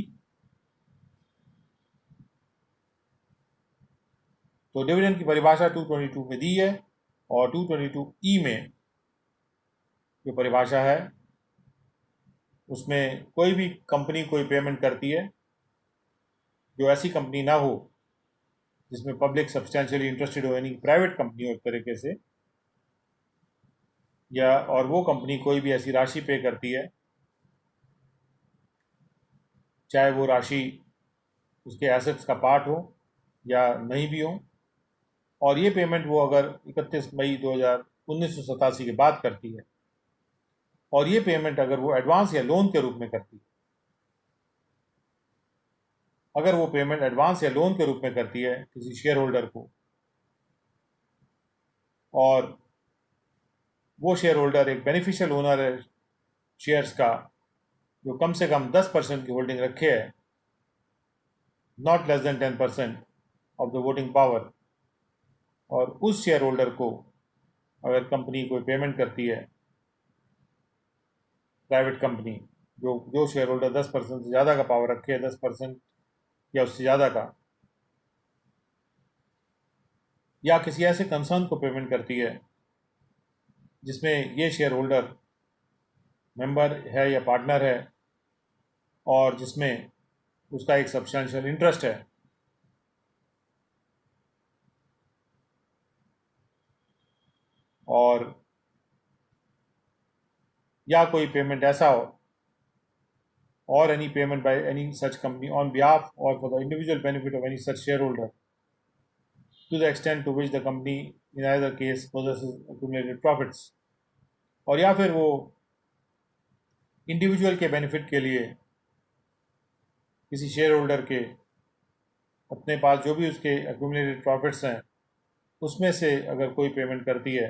तो डिविडेंड की परिभाषा 222 में दी है, और 222E में जो परिभाषा है उसमें कोई भी कंपनी कोई पेमेंट करती है जो ऐसी कंपनी ना हो जिसमें पब्लिक सब्सटेंशियली इंटरेस्टेड हो, यानी प्राइवेट कंपनी हो एक तरीके से, या और वो कंपनी कोई भी ऐसी राशि पे करती है चाहे वो राशि उसके एसेट्स का पार्ट हो या नहीं भी हो, और ये पेमेंट वो अगर 31 मई 1987 के बाद करती है, और ये पेमेंट अगर वो एडवांस या लोन के रूप में करती है, अगर वो पेमेंट एडवांस या लोन के रूप में करती है किसी शेयर होल्डर को, और वो शेयर होल्डर एक बेनिफिशियल ओनर है शेयर्स का जो कम से कम 10% की होल्डिंग रखे है, not less than 10% of the voting power, और उस शेयर होल्डर को अगर कंपनी कोई पेमेंट करती है, प्राइवेट कंपनी जो शेयर होल्डर 10% से ज़्यादा का पावर रखे है, 10% या उससे ज़्यादा का, या किसी ऐसे कंसर्न को पेमेंट करती है जिसमें ये शेयर होल्डर मेंबर है या पार्टनर है और जिसमें उसका एक सब्सटेंशियल इंटरेस्ट है, और या कोई पेमेंट ऐसा हो, और any payment by any such company on behalf or for the individual benefit of any such shareholder to the extent to which the company in either case possesses accumulated profits, और या फिर वो इंडिविजुअल के बेनिफिट के लिए किसी शेयर होल्डर के अपने पास जो भी उसके accumulated प्रॉफिट्स हैं उसमें से अगर कोई पेमेंट करती है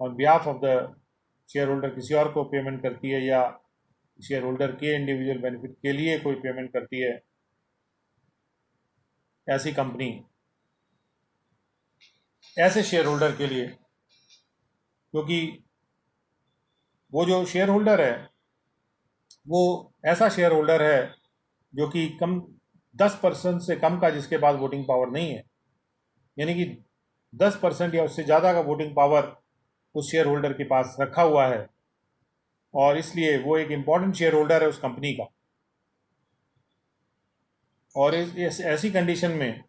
on behalf of the share holder, किसी और को पेमेंट करती है, या शेयर होल्डर के इंडिविजुअल बेनिफिट के लिए कोई पेमेंट करती है, ऐसी कंपनी ऐसे शेयर होल्डर के लिए, क्योंकि वो जो शेयर होल्डर है वो ऐसा शेयर होल्डर है जो कि 10% से कम का जिसके पास वोटिंग पावर नहीं है, यानी कि 10% या उससे ज़्यादा का वोटिंग पावर उस शेयर होल्डर के पास रखा हुआ है, और इसलिए वो एक इम्पॉर्टेंट शेयर होल्डर है उस कंपनी का। और ऐसी कंडीशन में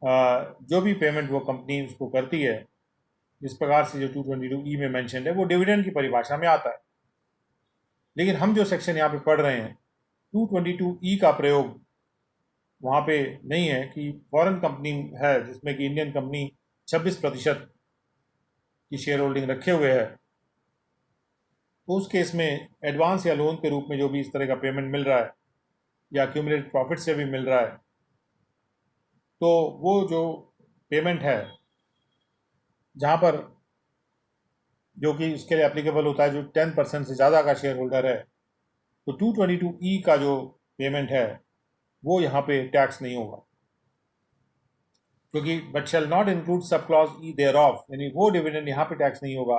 जो भी पेमेंट वो कंपनी उसको करती है जिस प्रकार से जो 222E में मेंशन है वो डिविडेंड की परिभाषा में आता है। लेकिन हम जो सेक्शन यहाँ पे पढ़ रहे हैं 222E का प्रयोग वहाँ पे नहीं है कि फॉरेन कंपनी है जिसमें कि इंडियन कंपनी 26% की शेयर होल्डिंग रखे हुए है, तो उस केस में एडवांस या लोन के रूप में जो भी इस तरह का पेमेंट मिल रहा है या एक्यूमुलेटेड प्रॉफिट से भी मिल रहा है, तो वो जो पेमेंट है जहाँ पर जो कि उसके लिए एप्लीकेबल होता है जो 10% से ज़्यादा का शेयर होल्डर है, तो 222E का जो पेमेंट है वो यहाँ पे टैक्स नहीं होगा, क्योंकि but shall not include sub clause E thereof, यानी वो डिविडेंड यहाँ पे टैक्स नहीं होगा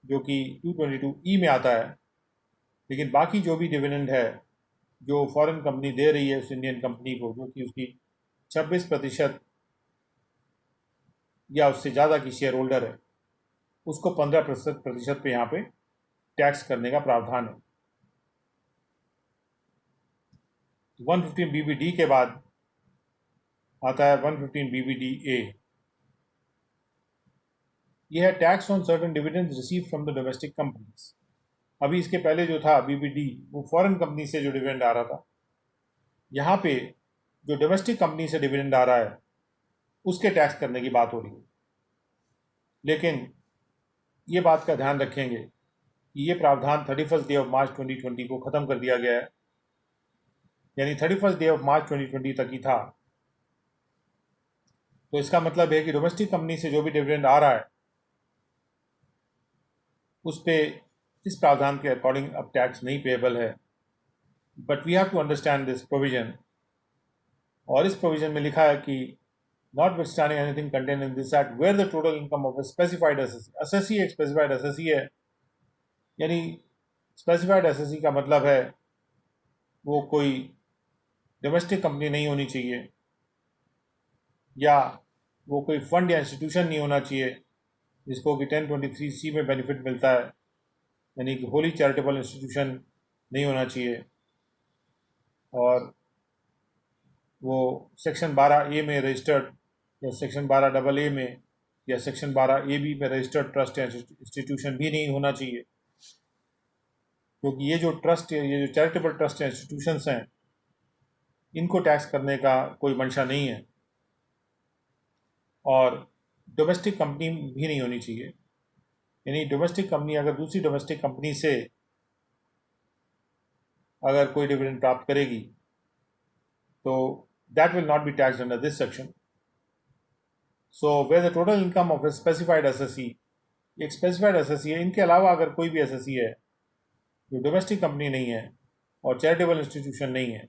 जो कि 222E में आता है। लेकिन बाकी जो भी डिविडेंड है जो फॉरेन कंपनी दे रही है उस इंडियन कंपनी को, जो कि उसकी 26% या उससे ज़्यादा की शेयर होल्डर है, उसको 15% पे यहाँ पे टैक्स करने का प्रावधान है। 115 BBD के बाद आता है 115 BBD A। यह है tax on certain dividends receive from the domestic companies. अभी इसके पहले जो था BBD वो फॉरेन कंपनी से जो डिविडेंड आ रहा था, यहाँ पे जो डोमेस्टिक कंपनी से डिविडेंड आ रहा है उसके टैक्स करने की बात हो रही है। लेकिन ये बात का ध्यान रखेंगे कि ये प्रावधान 31 डे ऑफ मार्च 2020 को ख़त्म कर दिया गया है, यानी 31 डे ऑफ मार्च 2020 तक ही था। तो इसका मतलब है कि डोमेस्टिक कंपनी से जो भी डिविडेंड आ रहा है उस पर इस प्रावधान के अकॉर्डिंग अब टैक्स नहीं पेएबल है। But we have to understand this provision. और इस प्रोविजन में लिखा है कि notwithstanding anything contained in this act where the total income of a specified assessee एक specified assessee है, यानी specified assessee का मतलब है वो कोई डोमेस्टिक कंपनी नहीं होनी चाहिए या वो कोई फंड या इंस्टीट्यूशन नहीं होना चाहिए जिसको कि 1023C में बेनिफिट मिलता है, यानी कि होली चैरिटेबल इंस्टीट्यूशन नहीं होना चाहिए। और वो सेक्शन 12A में रजिस्टर्ड या सेक्शन 12AA में या सेक्शन 12AB में रजिस्टर्ड ट्रस्ट या इंस्टीट्यूशन भी नहीं होना चाहिए, क्योंकि ये जो ट्रस्ट ये जो चैरिटेबल ट्रस्ट या इंस्टीट्यूशंस हैं इनको टैक्स करने का कोई मंशा नहीं है। और डोमेस्टिक कंपनी भी नहीं होनी चाहिए, यानी डोमेस्टिक कंपनी अगर दूसरी डोमेस्टिक कंपनी से अगर कोई डिविडेंड प्राप्त करेगी तो that will not be taxed under this section. So where the total income of a specified SSC, एक स्पेसिफाइड एसएससी है, इनके अलावा अगर कोई भी एसएससी है जो डोमेस्टिक कंपनी नहीं है और चैरिटेबल इंस्टीट्यूशन नहीं है,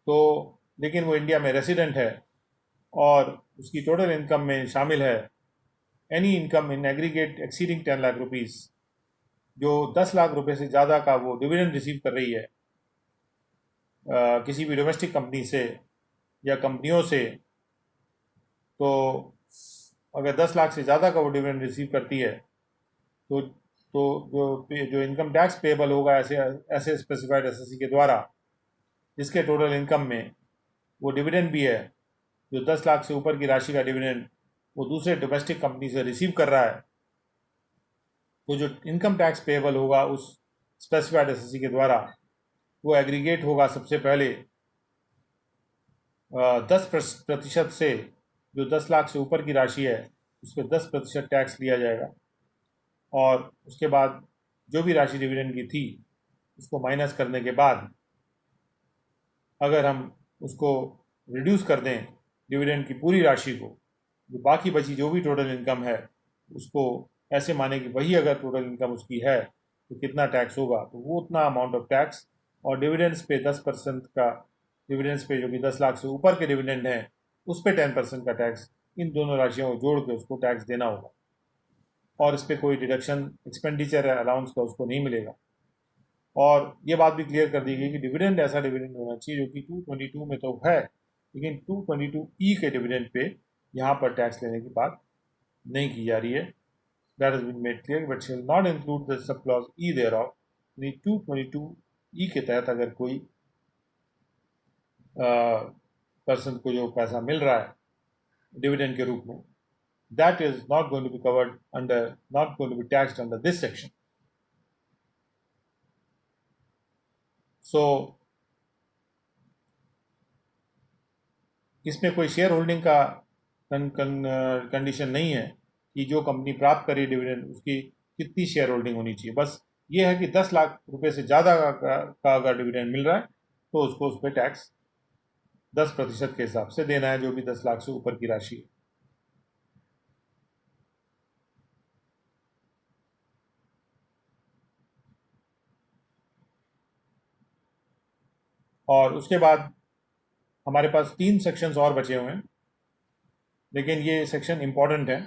तो लेकिन वो इंडिया में रेसिडेंट है और उसकी टोटल इनकम में शामिल है any income in aggregate exceeding 10 lakh rupees, जो 10 लाख रुपए से ज़्यादा का वो डिविडेंड रिसीव कर रही है किसी भी डोमेस्टिक कंपनी से या कंपनियों से, तो अगर 10 लाख से ज़्यादा का वो डिविडेंड रिसीव करती है तो जो इनकम टैक्स पेएबल होगा ऐसे ऐसे स्पेसिफाइड एसएससी के द्वारा जिसके टोटल इनकम में वो डिविडेंड भी है, जो 10 लाख से ऊपर की राशि का डिविडेंड वो दूसरे डोमेस्टिक कंपनी से रिसीव कर रहा है, तो जो इनकम टैक्स पेएबल होगा उस स्पेसिफाइड एसएससी के द्वारा वो एग्रीगेट होगा सबसे पहले 10% से, जो 10 लाख से ऊपर की राशि है उस पर 10% टैक्स लिया जाएगा। और उसके बाद जो भी राशि डिविडेंड की थी उसको माइनस करने के बाद अगर हम उसको रिड्यूस कर दें डिविडेंड की पूरी राशि को, जो बाकी बची जो भी टोटल इनकम है उसको ऐसे माने कि वही अगर टोटल इनकम उसकी है तो कितना टैक्स होगा, तो वो उतना अमाउंट ऑफ टैक्स। और डिविडेंड्स पे 10% का, डिविडेंड्स पे जो कि 10 लाख से ऊपर के डिविडेंड हैं उस पर 10% का टैक्स, इन दोनों राशियों को जोड़ के उसको टैक्स देना होगा। और इस पर कोई डिडक्शन एक्सपेंडिचर अलाउंस का उसको नहीं मिलेगा। और ये बात भी क्लियर कर दी गई कि डिविडेंड ऐसा डिविडेंड होना चाहिए जो कि 222 में तो है, लेकिन 222E के डिविडेंड पे यहाँ पर टैक्स लेने की बात नहीं की जा रही है। That has been made clear, but shall not include the sub clause E thereof. 222E के तहत अगर कोई पर्सन को जो पैसा मिल रहा है डिविडेंड के रूप में, that is not going to be covered under, not going to be taxed under this section. So इसमें कोई शेयर होल्डिंग का कंडीशन नहीं है कि जो कंपनी प्राप्त करे डिविडेंड उसकी कितनी शेयर होल्डिंग होनी चाहिए। बस ये है कि 10 लाख रुपए से ज़्यादा का अगर डिविडेंड मिल रहा है तो उसको उस पर टैक्स 10% के हिसाब से देना है, जो भी 10 लाख से ऊपर की राशि है। और उसके बाद हमारे पास 3 सेक्शंस और बचे हुए हैं, लेकिन ये सेक्शन इम्पॉर्टेंट है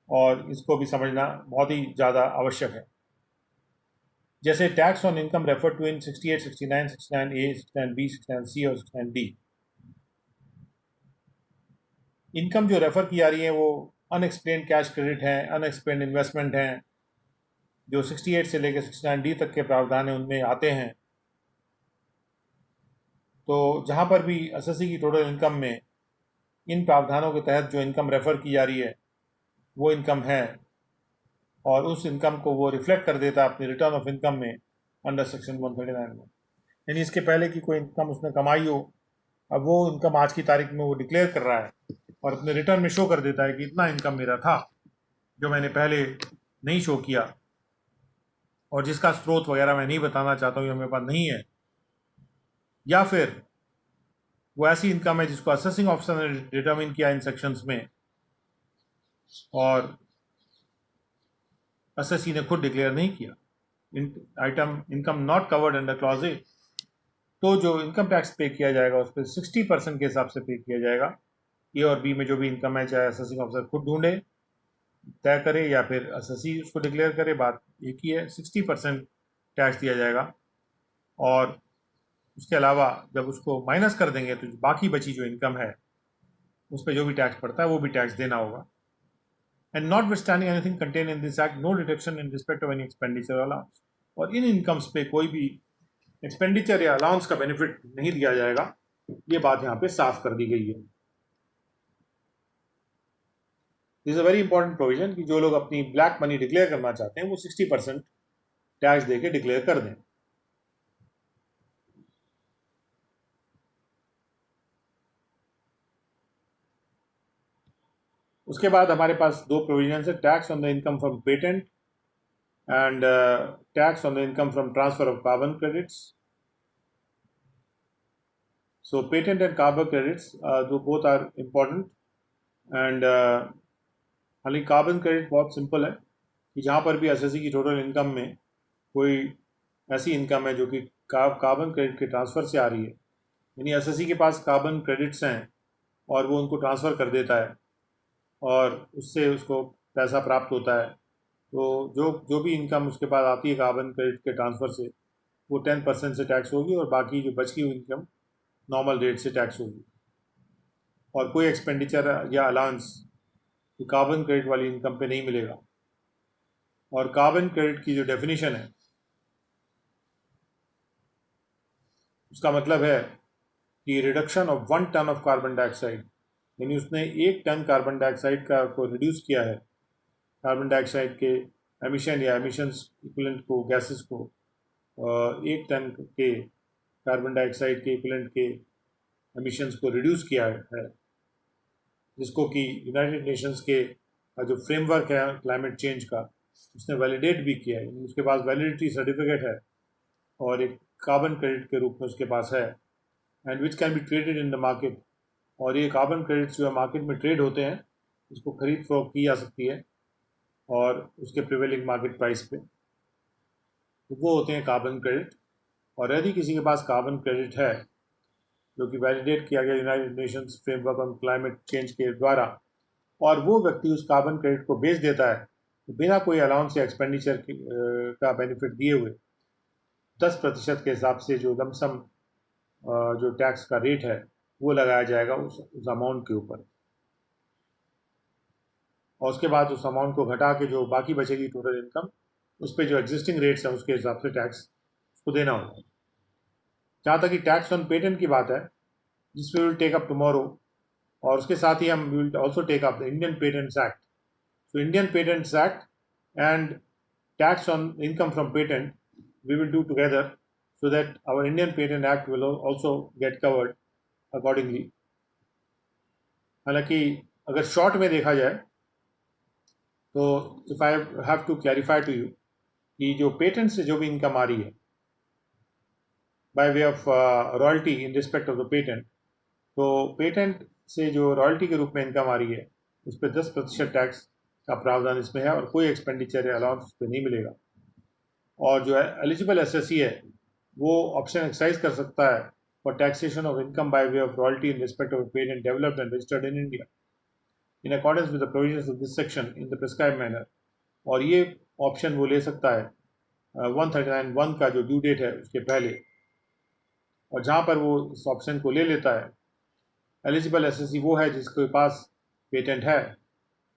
और इसको भी समझना बहुत ही ज़्यादा आवश्यक है। जैसे tax on income refer to in 68, 69, 69A, 69B, 69C और 69D। इनकम जो रेफर की जा रही है वो अनएक्सप्लेन कैश क्रेडिट हैं, अनएक्सप्लेन इन्वेस्टमेंट हैं, जो 68 से लेकर 69D तक के प्रावधान हैं उनमें आते हैं। तो जहाँ पर भी एसएससी की टोटल इनकम में इन प्रावधानों के तहत जो इनकम रेफर की जा रही है वो इनकम है, और उस इनकम को वो रिफ्लेक्ट कर देता है अपनी रिटर्न ऑफ इनकम में अंडर सेक्शन 139 में। यानी इसके पहले की कोई इनकम उसने कमाई हो, अब वो इनकम आज की तारीख में वो डिक्लेयर कर रहा है और अपने रिटर्न में शो कर देता है कि इतना इनकम मेरा था जो मैंने पहले नहीं शो किया, और जिसका स्रोत वगैरह मैं नहीं बताना चाहता हूँ या मेरे पास नहीं है। या फिर वो ऐसी इनकम है जिसको असेसिंग ऑफिसर ने डिटरमिन किया इन सेक्शंस में और एसएससी ने खुद डिक्लेयर नहीं किया, item income not covered under clause A, तो जो इनकम टैक्स पे किया जाएगा उस पर 60% के हिसाब से पे किया जाएगा। ए और बी में जो भी इनकम है, चाहे असेसिंग ऑफिसर खुद ढूंढे तय करे या फिर एसएससी उसको डिक्लेयर करे, बात एक ही है। 60% टैक्स दिया जाएगा, और उसके अलावा जब उसको माइनस कर देंगे तो बाकी बची जो इनकम है उस पर जो भी टैक्स पड़ता है वो भी टैक्स देना होगा। And notwithstanding anything contain in this act, no deduction in respect of any expenditure allowance, और इन इनकम्स पे कोई भी एक्सपेंडिचर या अलाउंस का बेनिफिट नहीं दिया जाएगा। ये बात यहाँ पे साफ कर दी गई है। This is a very important provision कि जो लोग अपनी ब्लैक मनी डिक्लेयर करना चाहते हैं वो 60% टैक्स देके डिक्लेयर कर दें। उसके बाद हमारे पास दो प्रोविजन है, tax on the income from patent and tax on the income from transfer of carbon credits. So patent and carbon credits, both are important, and हालांकि कार्बन क्रेडिट बहुत सिंपल है कि जहाँ पर भी एसएससी की टोटल इनकम में कोई ऐसी इनकम है जो कि कार्बन क्रेडिट के ट्रांसफ़र से आ रही है, यानी एसएससी के पास कार्बन क्रेडिट्स हैं और वो उनको ट्रांसफ़र कर देता है और उससे उसको पैसा प्राप्त होता है, तो जो भी इनकम उसके पास आती है कार्बन क्रेडिट के ट्रांसफ़र से वो 10% से टैक्स होगी, और बाकी जो बची हुई इनकम नॉर्मल रेट से टैक्स होगी। और कोई एक्सपेंडिचर या अलाउंस कार्बन क्रेडिट वाली इनकम पे नहीं मिलेगा। और कार्बन क्रेडिट की जो डेफिनेशन है उसका मतलब है कि reduction of 1 ton of carbon dioxide, यानी उसने 1 टन कार्बन डाइऑक्साइड का को रिड्यूस किया है, कार्बन डाइऑक्साइड के एमिशन या एमिशंस इक्विवेलेंट को, गैसेस को 1 टन के कार्बन डाइऑक्साइड के इक्विवेलेंट के एमिशंस को रिड्यूस किया है, जिसको कि यूनाइटेड नेशंस के जो फ्रेमवर्क है क्लाइमेट चेंज का उसने वैलिडेट भी किया है, उसके पास वैलिडिटी सर्टिफिकेट है और एक कार्बन क्रेडिट के रूप में उसके पास है, and which can be traded in the market. और ये कार्बन क्रेडिट्स जो है मार्केट में ट्रेड होते हैं, इसको खरीद फरोख्त की जा सकती है और उसके प्रिवेलिंग मार्केट प्राइस पे, तो वो होते हैं कार्बन क्रेडिट। और यदि किसी के पास कार्बन क्रेडिट है जो कि वैलिडेट किया गया United Nations framework on climate change के द्वारा, और वो व्यक्ति उस कार्बन क्रेडिट को बेच देता है तो बिना कोई अलाउंस या एक्सपेंडिचर का बेनिफिट दिए हुए 10% के हिसाब से जो लमसम जो टैक्स का रेट है वो लगाया जाएगा उस अमाउंट के ऊपर, और उसके बाद उस अमाउंट को घटा के जो बाकी बचेगी टोटल इनकम उस पर जो एग्जिस्टिंग रेट्स हैं उसके हिसाब से टैक्स उसको देना होगा। जहाँ तक कि टैक्स ऑन पेटेंट की बात है, जिस we will take up tomorrow, और उसके साथ ही हम will also take up the Indian patents act. So Indian patents act and tax on income from patent we will do together so that our Indian Patent Act will also get covered accordingly. हालांकि अगर शॉर्ट में देखा जाए तो if I have to clarify to you कि जो पेटेंट से जो भी इनकम आ रही है by way of royalty in respect of the patent, तो पेटेंट से जो रॉयल्टी के रूप में इनकम आ रही है उस पर 10% टैक्स का प्रावधान इसमें है और कोई एक्सपेंडिचर या अलाउंस उस पर नहीं मिलेगा। और जो एलिजिबल एसएससी है वो ऑप्शन एक्सरसाइज कर सकता है for taxation of income by way of royalty in respect of patent developed and registered in India in accordance with the provisions of this section in the prescribed manner. और ये ऑप्शन वो ले सकता है 139(1) का जो ड्यू डेट है उसके पहले, और जहाँ पर वो इस ऑप्शन को ले लेता है एलिजिबल एसएससी वो है जिसके पास पेटेंट है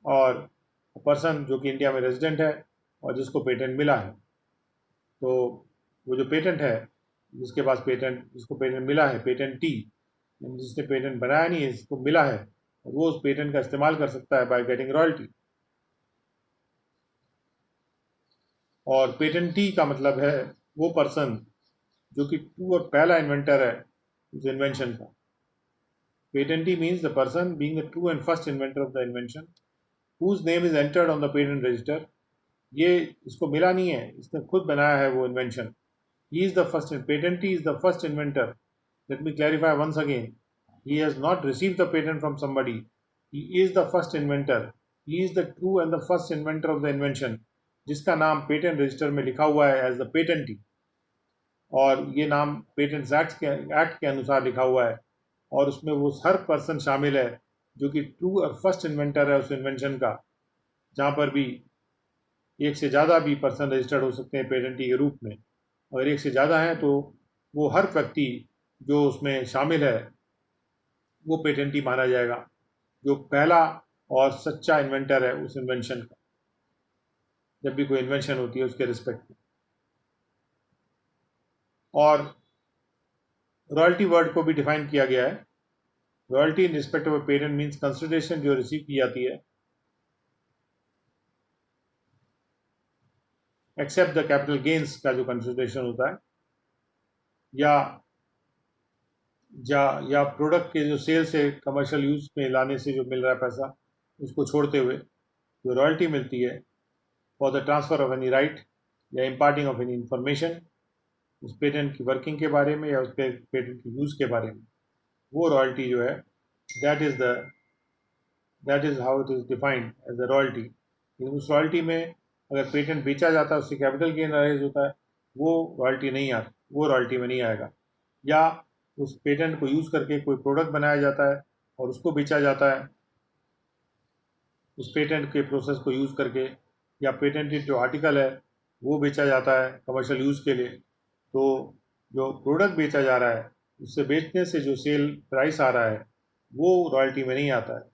और पर्सन जो कि इंडिया में रेजिडेंट है और जिसको पेटेंट मिला है। तो वो जो पेटेंट है, जिसके पास पेटेंट, जिसको पेटेंट मिला है, पेटेंटी, जिसने पेटेंट बनाया नहीं है, जिसको मिला है, वो उस पेटेंट का इस्तेमाल कर सकता है बाय गेटिंग रॉयल्टी। और पेटेंटी का मतलब है वो पर्सन जो कि ट्रू और पहला इन्वेंटर है उस इन्वेंशन का। Patentee means the person being the true and first inventor of the invention whose name is entered on the patent register। ये इसको मिला नहीं है, इसने खुद बनाया है वो invention. He is the first, patentee is the first inventor. Let me clarify once again. He has not received the patent from somebody. He is the first inventor. He is the true and the first inventor of the invention, जिसका नाम पेटेंट रजिस्टर में लिखा हुआ है एज द पेटेंटी, और ये नाम पेटेंट्स एक्ट के अनुसार लिखा हुआ है, और उसमें वो हर पर्सन शामिल है जो कि ट्रू और फर्स्ट इन्वेंटर है उस इन्वेंशन का। जहाँ पर भी एक से ज़्यादा भी पर्सन रजिस्टर्ड हो सकते हैं पेटेंटी के रूप में। अगर एक से ज़्यादा हैं तो वो हर व्यक्ति जो उसमें शामिल है वो पेटेंटी माना जाएगा, जो पहला और सच्चा इन्वेंटर है उस इन्वेंशन का, जब भी कोई इन्वेंशन होती है उसके रिस्पेक्ट में। और रॉयल्टी वर्ड को भी डिफाइन किया गया है। Royalty in respect of patent means consideration जो रिसीव की जाती है एक्सेप्ट द कैपिटल गेन्स का जो कंसिडरेशन होता है, या प्रोडक्ट के जो सेल से कमर्शियल यूज में लाने से जो मिल रहा है पैसा, उसको छोड़ते हुए जो रॉयल्टी मिलती है for the transfer of any right या इम्पार्टिंग ऑफ एनी इंफॉर्मेशन उस पेटेंट की वर्किंग के बारे में या उस पेटेंट की यूज़ के बारे में, वो रॉयल्टी जो है that is how it is defined as the royalty. लेकिन उस रॉयल्टी में अगर पेटेंट बेचा जाता है, उससे कैपिटल गेन राइज होता है, वो रॉयल्टी नहीं आती, वो रॉयल्टी में नहीं आएगा। या उस पेटेंट को यूज़ करके कोई प्रोडक्ट बनाया जाता है और उसको बेचा जाता है उस पेटेंट के प्रोसेस को यूज़ करके, या पेटेंटेड जो आर्टिकल है वो बेचा जाता है कमर्शियल यूज़ के लिए, तो जो प्रोडक्ट बेचा जा रहा है उससे बेचने से जो सेल प्राइस आ रहा है वो रॉयल्टी में नहीं आता है।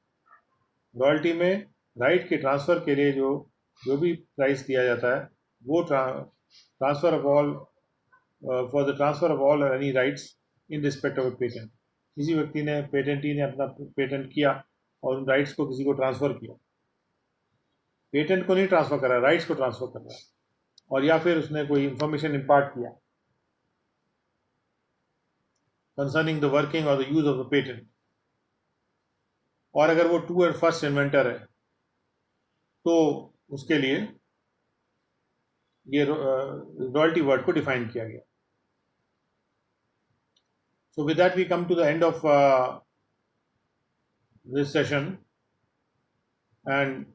रॉयल्टी में राइट के ट्रांसफ़र के लिए जो जो भी प्राइस दिया जाता है वो transfer of all for the transfer of all any rights in respect of patent. किसी व्यक्ति ने, पेटेंटी ने अपना पेटेंट किया और उन राइट्स को किसी को ट्रांसफ़र किया, पेटेंट को नहीं ट्रांसफ़र कर रहा है, राइट्स को ट्रांसफ़र कर रहा है, और या फिर उसने कोई इंफॉर्मेशन इम्पार्ट किया कंसर्निंग द वर्किंग और the use of the patent, और अगर वो ट्रू एंड फर्स्ट इन्वेंटर है तो उसके लिए ये रॉयल्टी वर्ड को डिफाइन किया गया। So with that we come to the end of this session, and